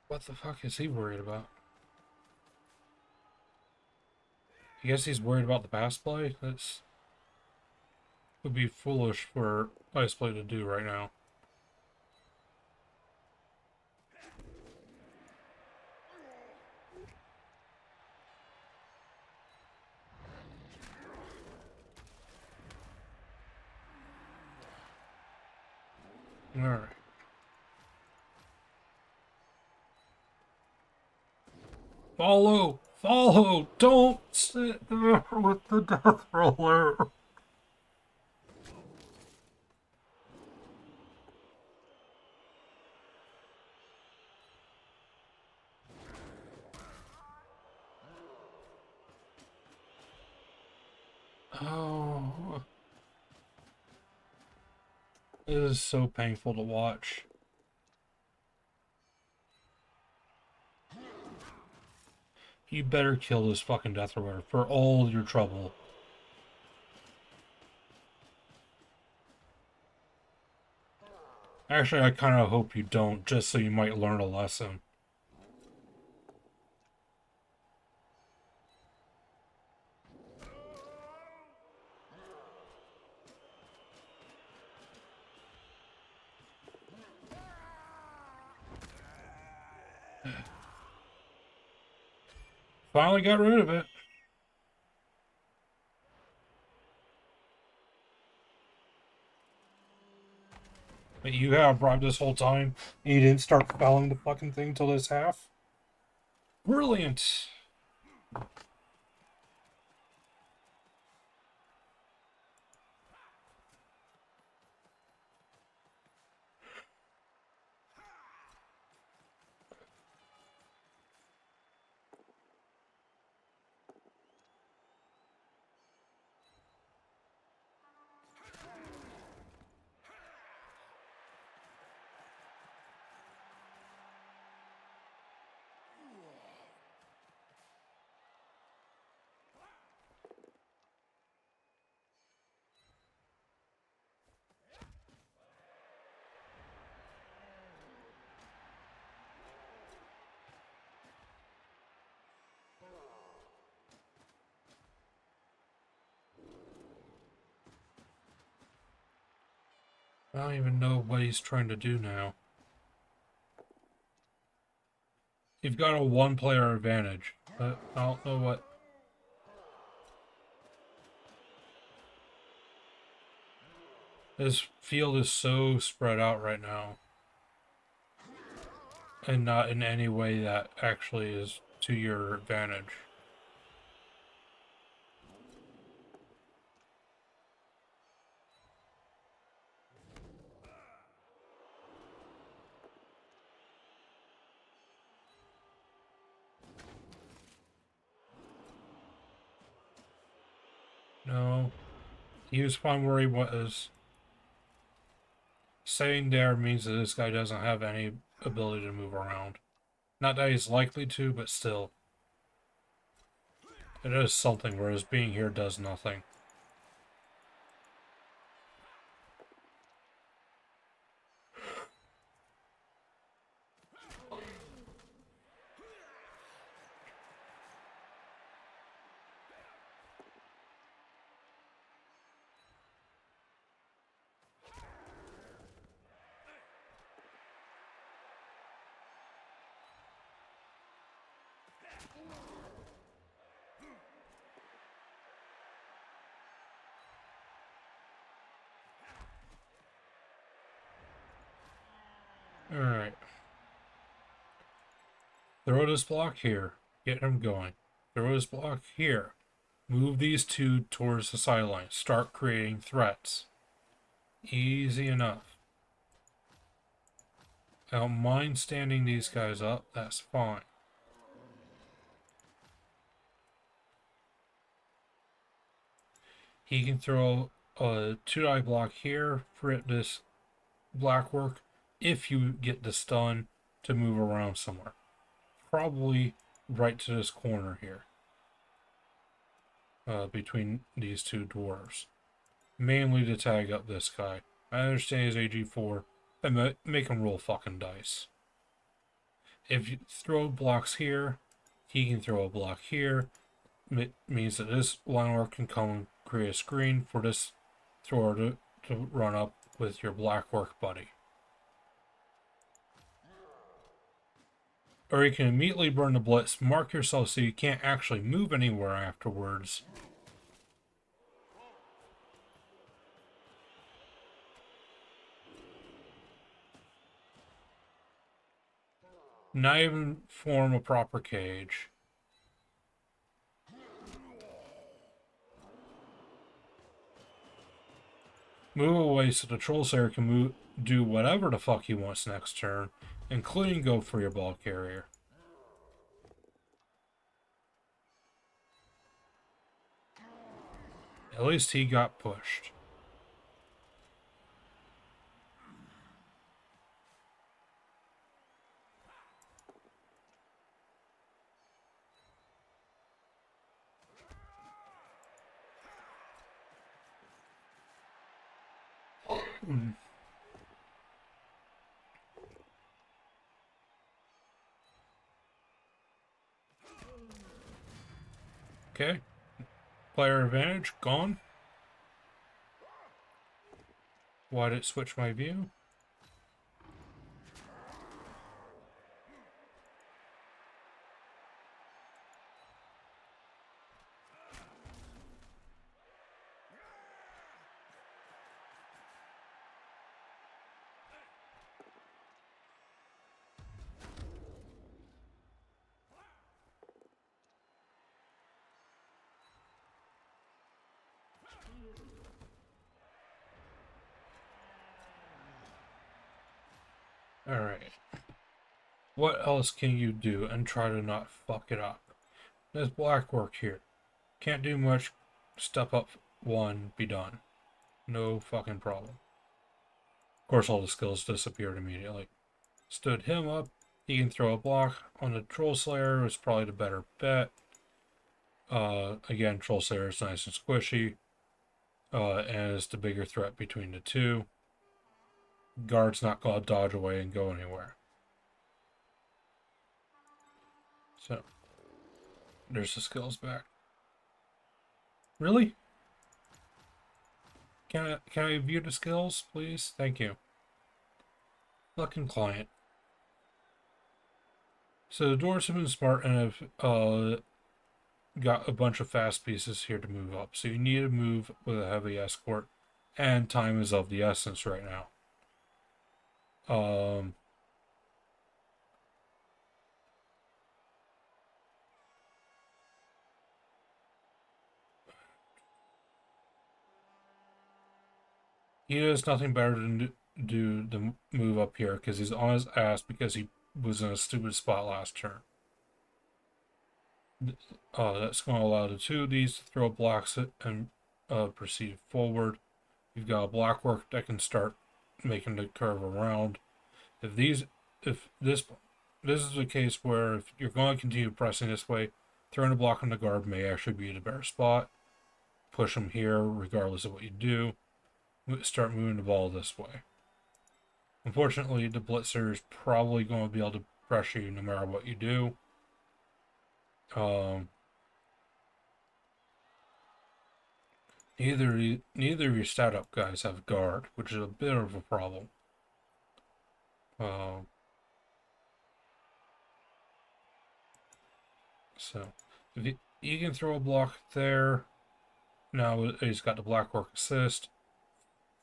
What the fuck is he worried about? I guess he's worried about the pass play? That's would be foolish for Iceblade to do right now. Alright. Follow! Follow! Don't sit there with the death roller! Oh. It is so painful to watch. You better kill this fucking death roller for all your trouble. Actually, I kind of hope you don't, just so you might learn a lesson. Finally got rid of it. But you have bribed this whole time, and you didn't start felling the fucking thing till this half? Brilliant! I don't even know what he's trying to do now. You've got a one-player advantage, but I don't know what... This field is so spread out right now. And not in any way that actually is to your advantage. No. He was fine where he was. Staying there means that this guy doesn't have any ability to move around. Not that he's likely to, but still. It is something, whereas being here does nothing. Alright. Throw this block here. Get him going. Throw this block here. Move these two towards the sideline. Start creating threats. Easy enough. I don't mind standing these guys up. That's fine. He can throw a 2-die block here for this black work if you get the stun to move around somewhere. Probably right to this corner here. Between these two dwarves. Mainly to tag up this guy. I understand he's AG4, and make him roll fucking dice. If you throw blocks here, he can throw a block here. It means that this line work can come and create a screen for this thrower to run up with your black work buddy. Or you can immediately burn the blitz, mark yourself so you can't actually move anywhere afterwards. Not even form a proper cage. Move away so the Troll Slayer can do whatever the fuck he wants next turn, including go for your ball carrier. At least he got pushed. Okay. Player advantage, gone. Why did it switch my view? Alright. What else can you do and try to not fuck it up? There's black work here. Can't do much. Step up one, be done. No fucking problem. Of course, all the skills disappeared immediately. Stood him up. He can throw a block on the Troll Slayer. Is probably the better bet. Again, Troll Slayer is nice and squishy. And is the bigger threat between the two. Guard's not going to dodge away and go anywhere. So, there's the skills back. Really? Can I view the skills, please? Thank you. Fucking client. So the dwarves have been smart and have got a bunch of fast pieces here to move up. So you need to move with a heavy escort, and time is of the essence right now. He has nothing better to do than move up here because he's on his ass because he was in a stupid spot last turn. That's going to allow the two of these to throw blocks and proceed forward. You've got a black work that can start making the curve around. If this is the case where if you're going to continue pressing this way, throwing a block on the guard may actually be the better spot. Push them here regardless of what you do. Start moving the ball this way. Unfortunately, the blitzer is probably going to be able to pressure you no matter what you do. Neither of your stat up guys have guard, which is a bit of a problem. So if you can throw a block there. Now he's got the black work assist.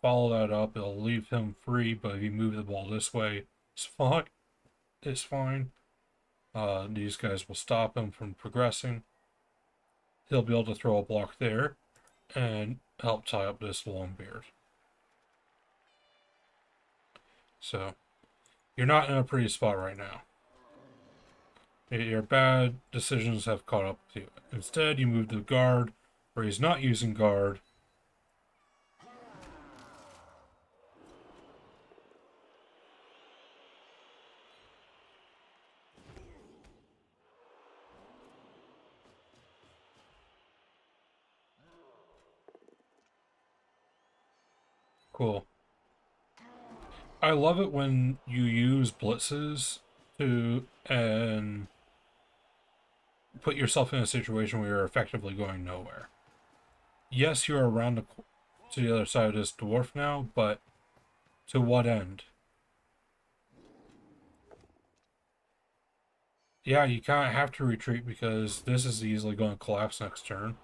Follow that up, it'll leave him free, but if you move the ball this way, it's fine. It's fine. These guys will stop him from progressing. He'll be able to throw a block there and help tie up this long beard. So, you're not in a pretty spot right now. Your bad decisions have caught up with you. Instead, you move the guard where he's not using guard. Cool. I love it when you use blitzes and put yourself in a situation where you're effectively going nowhere. Yes, you're around to the other side of this dwarf now, but to what end? Yeah, you kind of have to retreat because this is easily going to collapse next turn.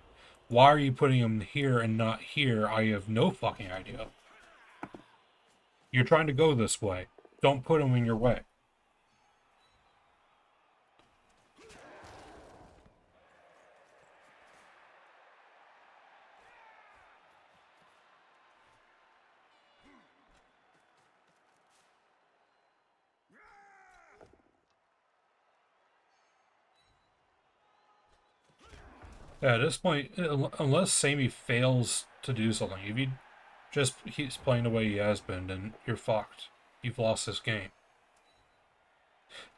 Why are you putting him here and not here? I have no fucking idea. You're trying to go this way. Don't put him in your way. Yeah, at this point, unless Sammy fails to do something, if he just keeps playing the way he has been, then you're fucked. You've lost this game.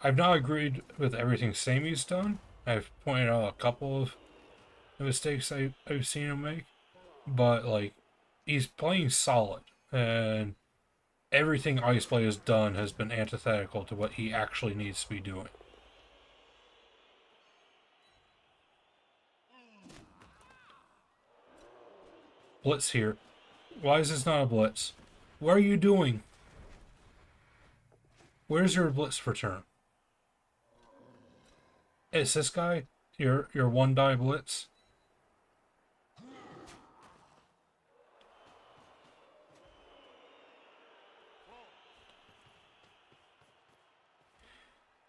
I've not agreed with everything Sammy's done. I've pointed out a couple of mistakes I've seen him make. But, like, he's playing solid. And everything Iceblade has done has been antithetical to what he actually needs to be doing. Blitz here. Why is this not a blitz? What are you doing? Where's your blitz for turn? Is this guy your one die blitz?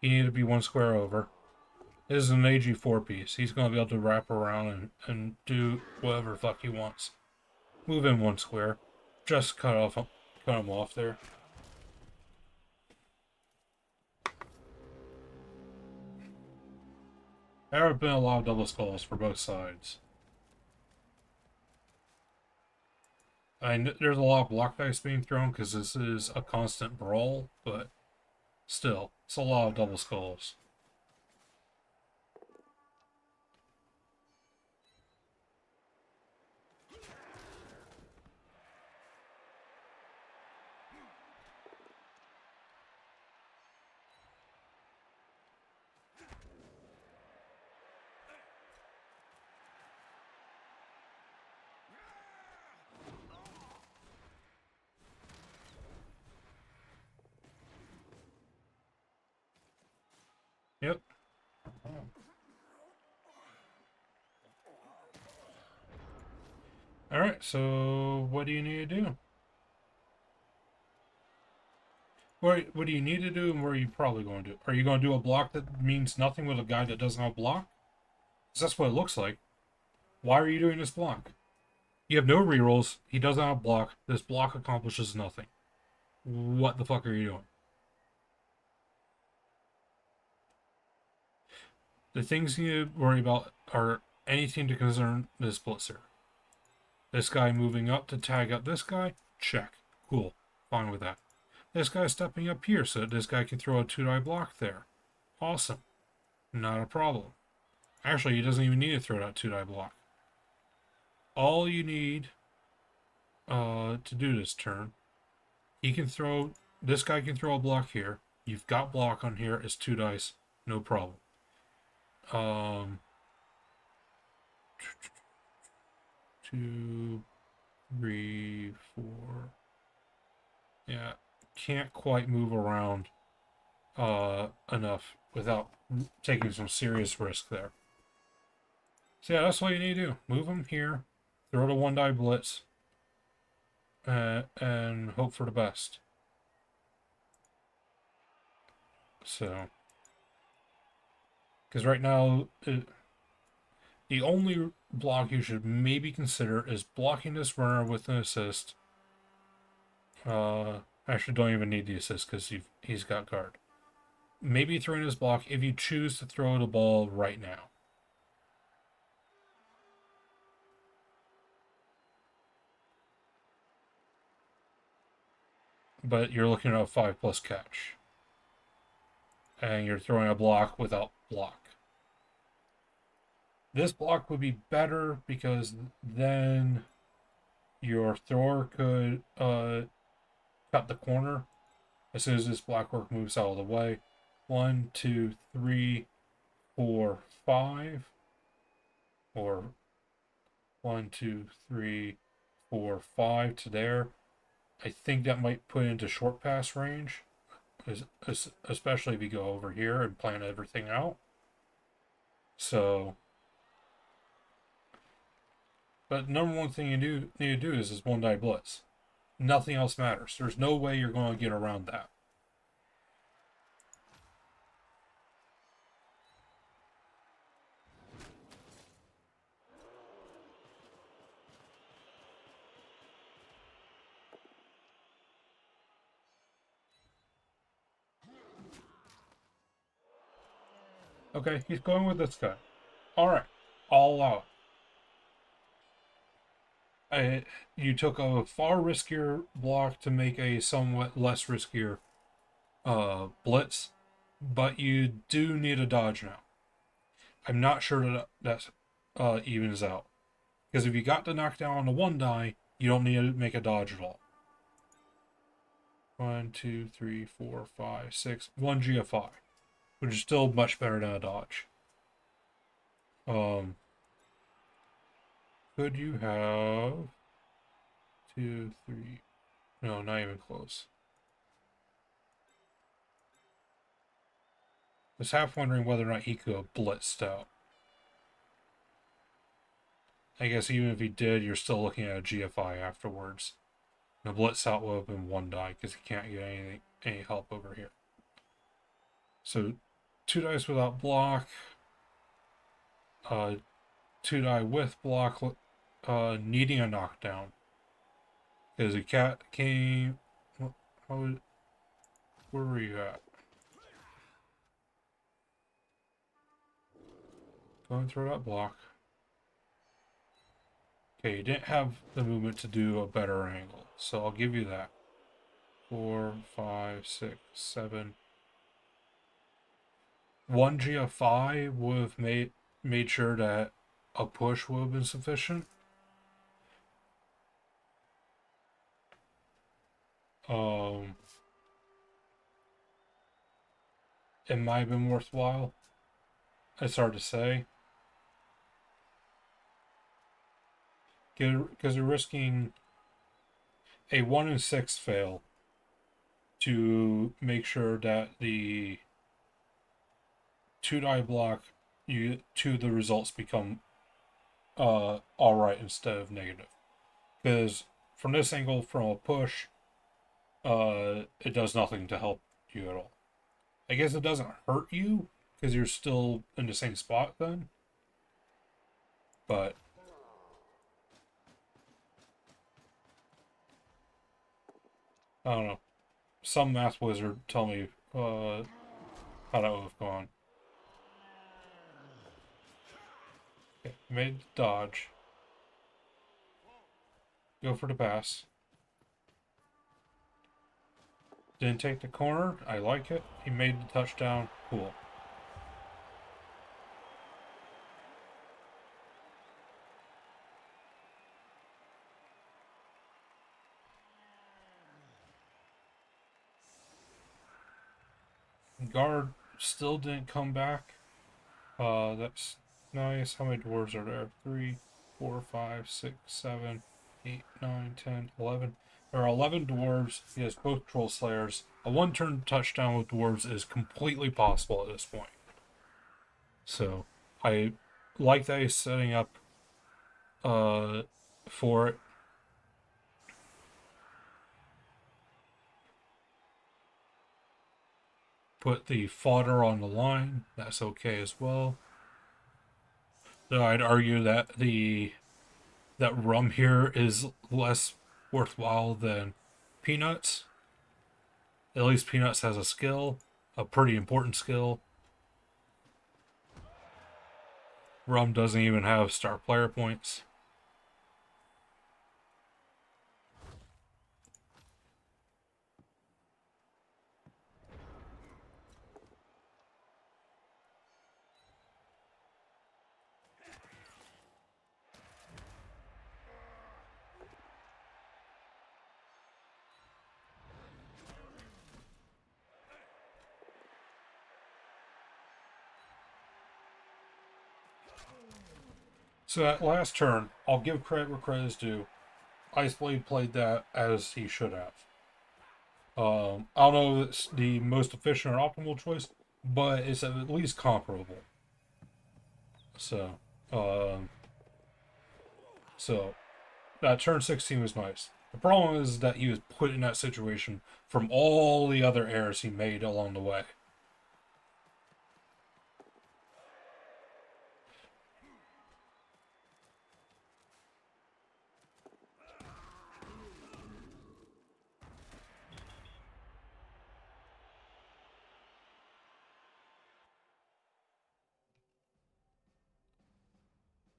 You need to be one square over. This is an AG4 piece. He's going to be able to wrap around and do whatever the fuck he wants. Move in one square. Just cut him off there. There have been a lot of double skulls for both sides. There's a lot of block dice being thrown because this is a constant brawl, but still, it's a lot of double skulls. Yep. Alright, so what do you need to do? What do you need to do, and what are you probably going to do? Are you going to do a block that means nothing with a guy that doesn't have block? Because that's what it looks like. Why are you doing this block? You have no rerolls. He doesn't have block. This block accomplishes nothing. What the fuck are you doing? The things you need to worry about are anything to concern this blitzer. This guy moving up to tag up this guy? Check. Cool. Fine with that. This guy stepping up here so that this guy can throw a 2-die block there. Awesome. Not a problem. Actually, he doesn't even need to throw that 2-die block. All you need to do this turn, this guy can throw a block here. You've got block on here. It's 2 dice. No problem. 2, 3, 4. Yeah, can't quite move around enough without taking some serious risk there. So yeah, that's what you need to do. Move him here, throw the 1-die blitz, and hope for the best. So, because right now, the only block you should maybe consider is blocking this runner with an assist. Actually, don't even need the assist because he's got guard. Maybe throwing his block if you choose to throw the ball right now. But you're looking at a 5+ catch. And you're throwing a block without block. This block would be better because then your thrower could cut the corner as soon as this blockwork moves out of the way. 1, 2, 3, 4, 5. Or 1, 2, 3, 4, 5 to there. I think that might put into short pass range, especially if you go over here and plan everything out. So, but number one thing you need to do is this 1-die blitz. Nothing else matters. There's no way you're going to get around that. Okay, he's going with this guy. Alright, I'll allow it. You took a far riskier block to make a somewhat less riskier blitz, but you do need a dodge now. I'm not sure that evens out. Because if you got the knockdown on the 1-die, you don't need to make a dodge at all. 1, 2, 3, 4, 5, 6. 1 GFI. Which is still much better than a dodge. Could you have 2, 3. No, not even close. I was half wondering whether or not he could have blitzed out. I guess even if he did, you're still looking at a GFI afterwards. The blitz out would have been 1 die because he can't get any help over here. So 2 dice without block, 2 die with block, needing a knockdown. Because the cat came. Where were you at? Going through that block. Okay, you didn't have the movement to do a better angle, so I'll give you that. 4, 5, 6, 7. 1 GFI would have made sure that a push would have been sufficient. It might have been worthwhile. It's hard to say. Because you're risking a 1 in 6 fail to make sure that the 2 die block, the results become alright instead of negative. Because from this angle, from a push, it does nothing to help you at all. I guess it doesn't hurt you because you're still in the same spot then. But I don't know. Some math wizard tell me how that would have gone. Okay, made the dodge. Go for the pass. Didn't take the corner. I like it. He made the touchdown. Cool. Guard still didn't come back. That's nice. How many dwarves are there? 3, 4, 5, 6, 7, 8, 9, 10, 11. There are 11 dwarves. He has both troll slayers. A 1-turn touchdown with dwarves is completely possible at this point. So I like that he's setting up for it. Put the fodder on the line. That's okay as well. Though I'd argue that that rum here is less worthwhile than peanuts. At least peanuts has a skill, a pretty important skill. Rum doesn't even have star player points. So that last turn, I'll give credit where credit is due. Iceblade played that as he should have. I don't know if it's the most efficient or optimal choice, but it's at least comparable. So, so that turn 16 was nice. The problem is that he was put in that situation from all the other errors he made along the way.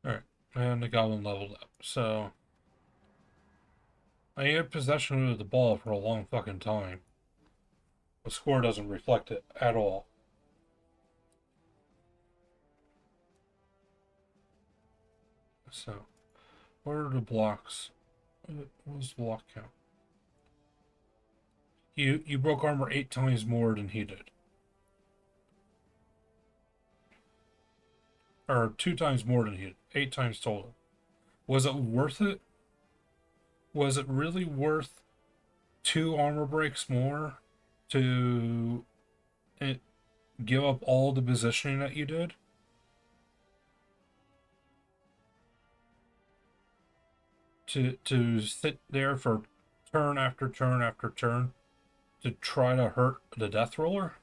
Alright, and the goblin leveled up. So, I had possession of the ball for a long fucking time. The score doesn't reflect it at all. So, what are the blocks? What was the block count? You broke armor 8 times more than he did. Or 2 times more than he did. 8 times total. Was it worth it? Was it really worth 2 armor breaks more to it, give up all the positioning that you did? To sit there for turn after turn after turn to try to hurt the death roller?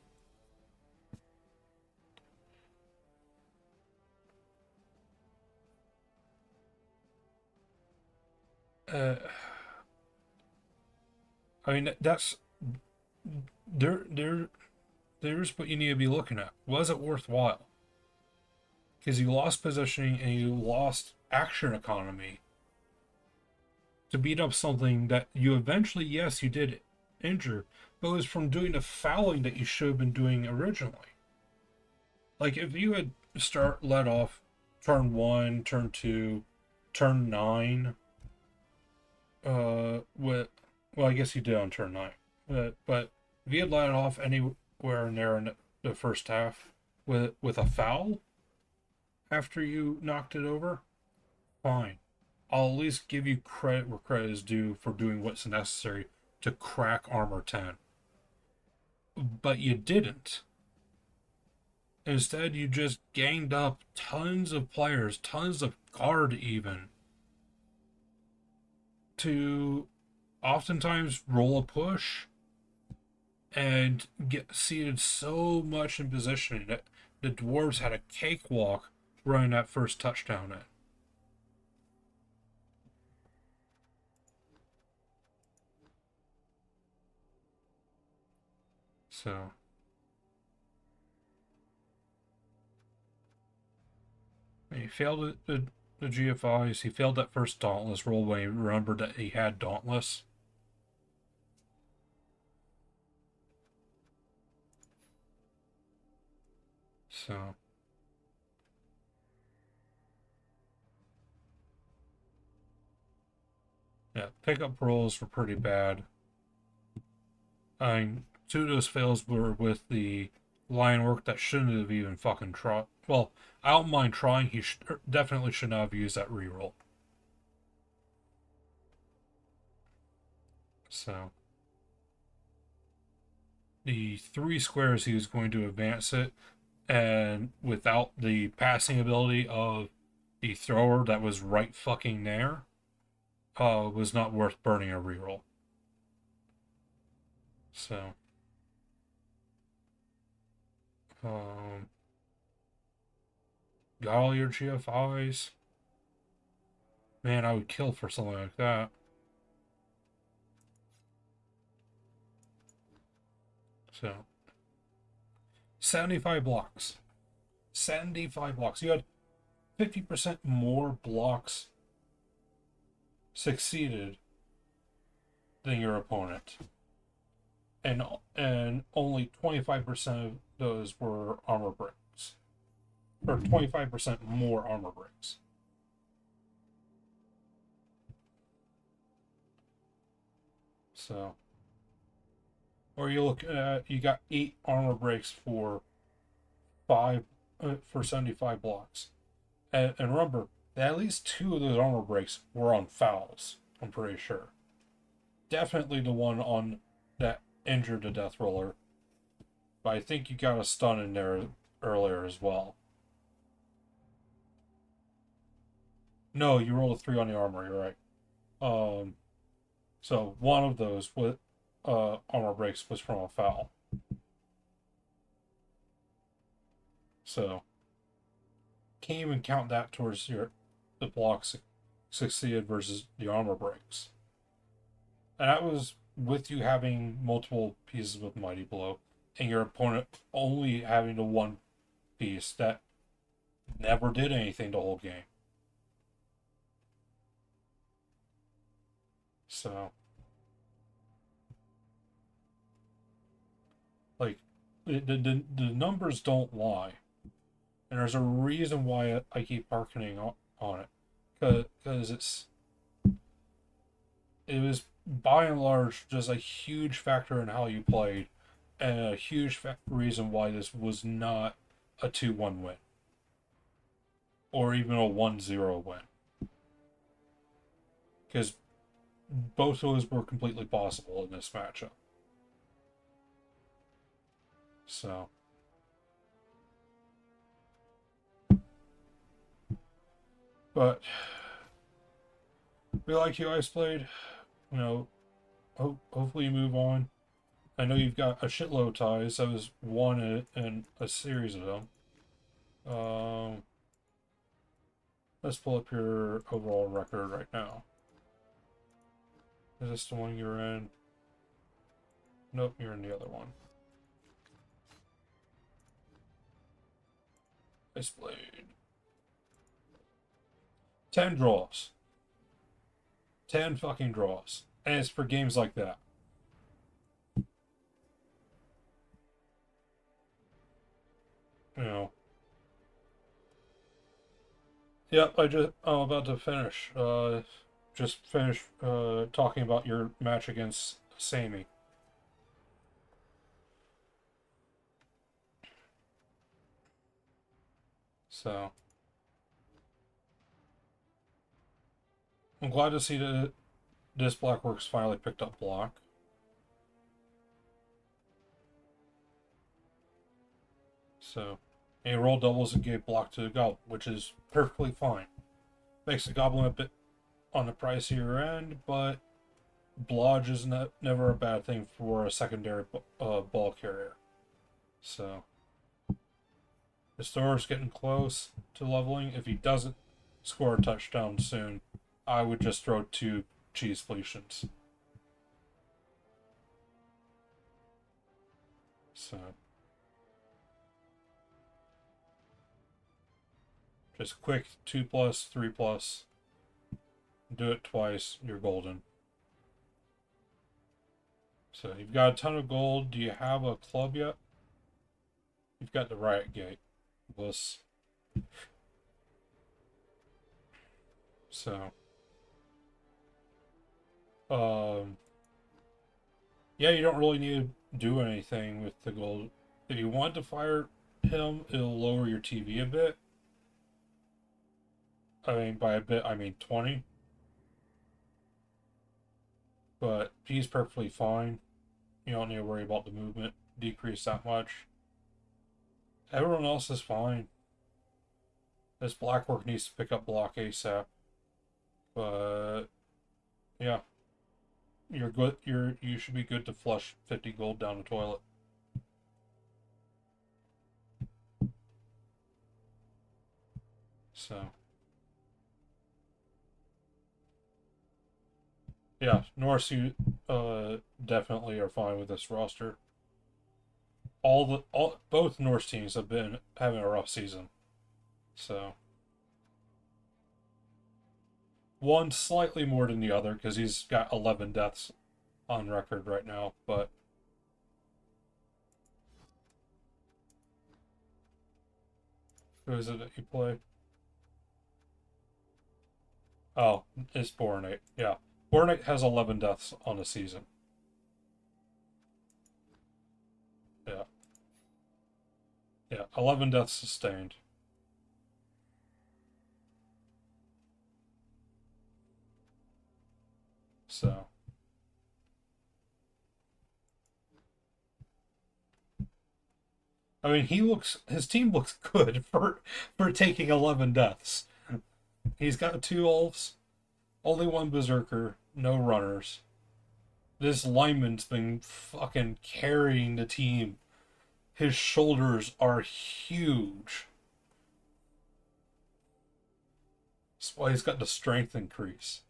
Uh, I mean, that's there. There's what you need to be looking at. Was it worthwhile? Because you lost positioning and you lost action economy to beat up something that you eventually, yes, you did injure, but it was from doing the fouling that you should have been doing originally. Like if you had let off turn 1, turn 2, turn 9, with well, I guess you did on turn 9, but if you had let off anywhere in there in the first half with a foul after you knocked it over, fine. I'll at least give you credit where credit is due for doing what's necessary to crack armor 10. But you didn't. Instead, you just ganged up tons of players, tons of guard even, to oftentimes roll a push and get seated so much in positioning that the Dwarves had a cakewalk running that first touchdown in. So he failed the GFIs. He failed that first Dauntless roll when he remembered that he had Dauntless. So yeah, pickup rolls were pretty bad. I mean, 2 of those fails were with the line work that shouldn't have even fucking tried. Well, I don't mind trying. He definitely should not have used that reroll. So the 3 squares he was going to advance it, and without the passing ability of the thrower that was right fucking there, was not worth burning a reroll. So, um, got all your GFIs. Man, I would kill for something like that. So, 75 blocks. 75 blocks. You had 50% more blocks succeeded than your opponent. And only 25% of those were armor breaks. Or 25% more armor breaks. So, or you look at, you got 8 armor breaks for 75 blocks. And remember, at least 2 of those armor breaks were on fouls, I'm pretty sure. Definitely the one on that injured the death roller. But I think you got a stun in there earlier as well. No, you rolled a 3 on the armor, you're right. So one of those with armor breaks was from a foul. So can't even count that towards the blocks succeeded versus the armor breaks. And that was with you having multiple pieces with Mighty Blow and your opponent only having the one piece that never did anything the whole game. So, like, the numbers don't lie. And there's a reason why I keep harkening on it. Because it was by and large just a huge factor in how you played, and a huge reason why this was not a 2-1 win or even a 1-0 win. Because both of those were completely possible in this matchup. So, but we like you, Iceblade. You know, hopefully you move on. I know you've got a shitload of ties. I was one in a series of them. Um, let's pull up your overall record right now. Is this the one you're in? Nope, you're in the other one. Iceblade. 10 draws. 10 fucking draws. And it's for games like that. You know. Yep, I'm about to finish. Just finish talking about your match against Sammy. So I'm glad to see that this Blackworks finally picked up block. So, and he rolled doubles and gave block to the Goblin, which is perfectly fine. Makes the Goblin a bit on the pricier end, but blodge is never a bad thing for a secondary ball carrier. So, the store's getting close to leveling. If he doesn't score a touchdown soon, I would just throw 2 cheese fleetions. So, just quick 2+, 3+. Do it twice, you're golden. So you've got a ton of gold. Do you have a club yet? You've got the Riot Gate. Bliss. So, yeah, you don't really need to do anything with the gold. If you want to fire him, it'll lower your TV a bit. I mean, by a bit, I mean 20. But he's perfectly fine. You don't need to worry about the movement decrease that much. Everyone else is fine. This Blackwork needs to pick up block ASAP. But yeah. You're good. You should be good to flush 50 gold down the toilet. So yeah, Norse you definitely are fine with this roster. Both Norse teams have been having a rough season. So one slightly more than the other because he's got 11 deaths on record right now, but who is it that you play? Oh, it's Bornate. Yeah. Bornate has 11 deaths on the season. Yeah. Yeah, 11 deaths sustained. So I mean, his team looks good for taking 11 deaths. He's got 2 elves, only 1 berserker, no runners. This lineman's been fucking carrying the team. His shoulders are huge. That's why he's got the strength increase.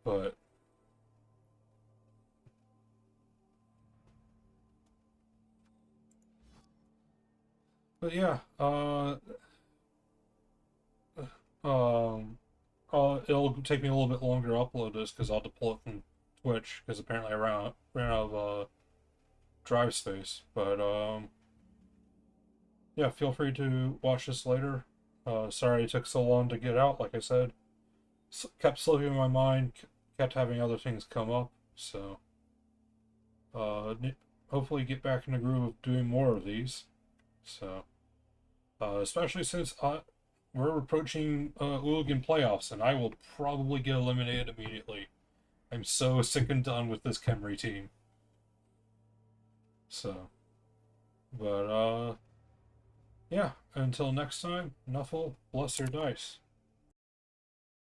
But yeah, um, it'll take me a little bit longer to upload this because I'll have to pull it from Twitch because apparently I ran out of drive space. But yeah, feel free to watch this later. Sorry it took so long to get out. Like I said, kept slipping in my mind. Kept having other things come up. So hopefully get back in the groove of doing more of these. So especially since we're approaching Hooligan playoffs, and I will probably get eliminated immediately. I'm so sick and done with this Khemri team. So, but yeah. Until next time, Nuffle, bless your dice.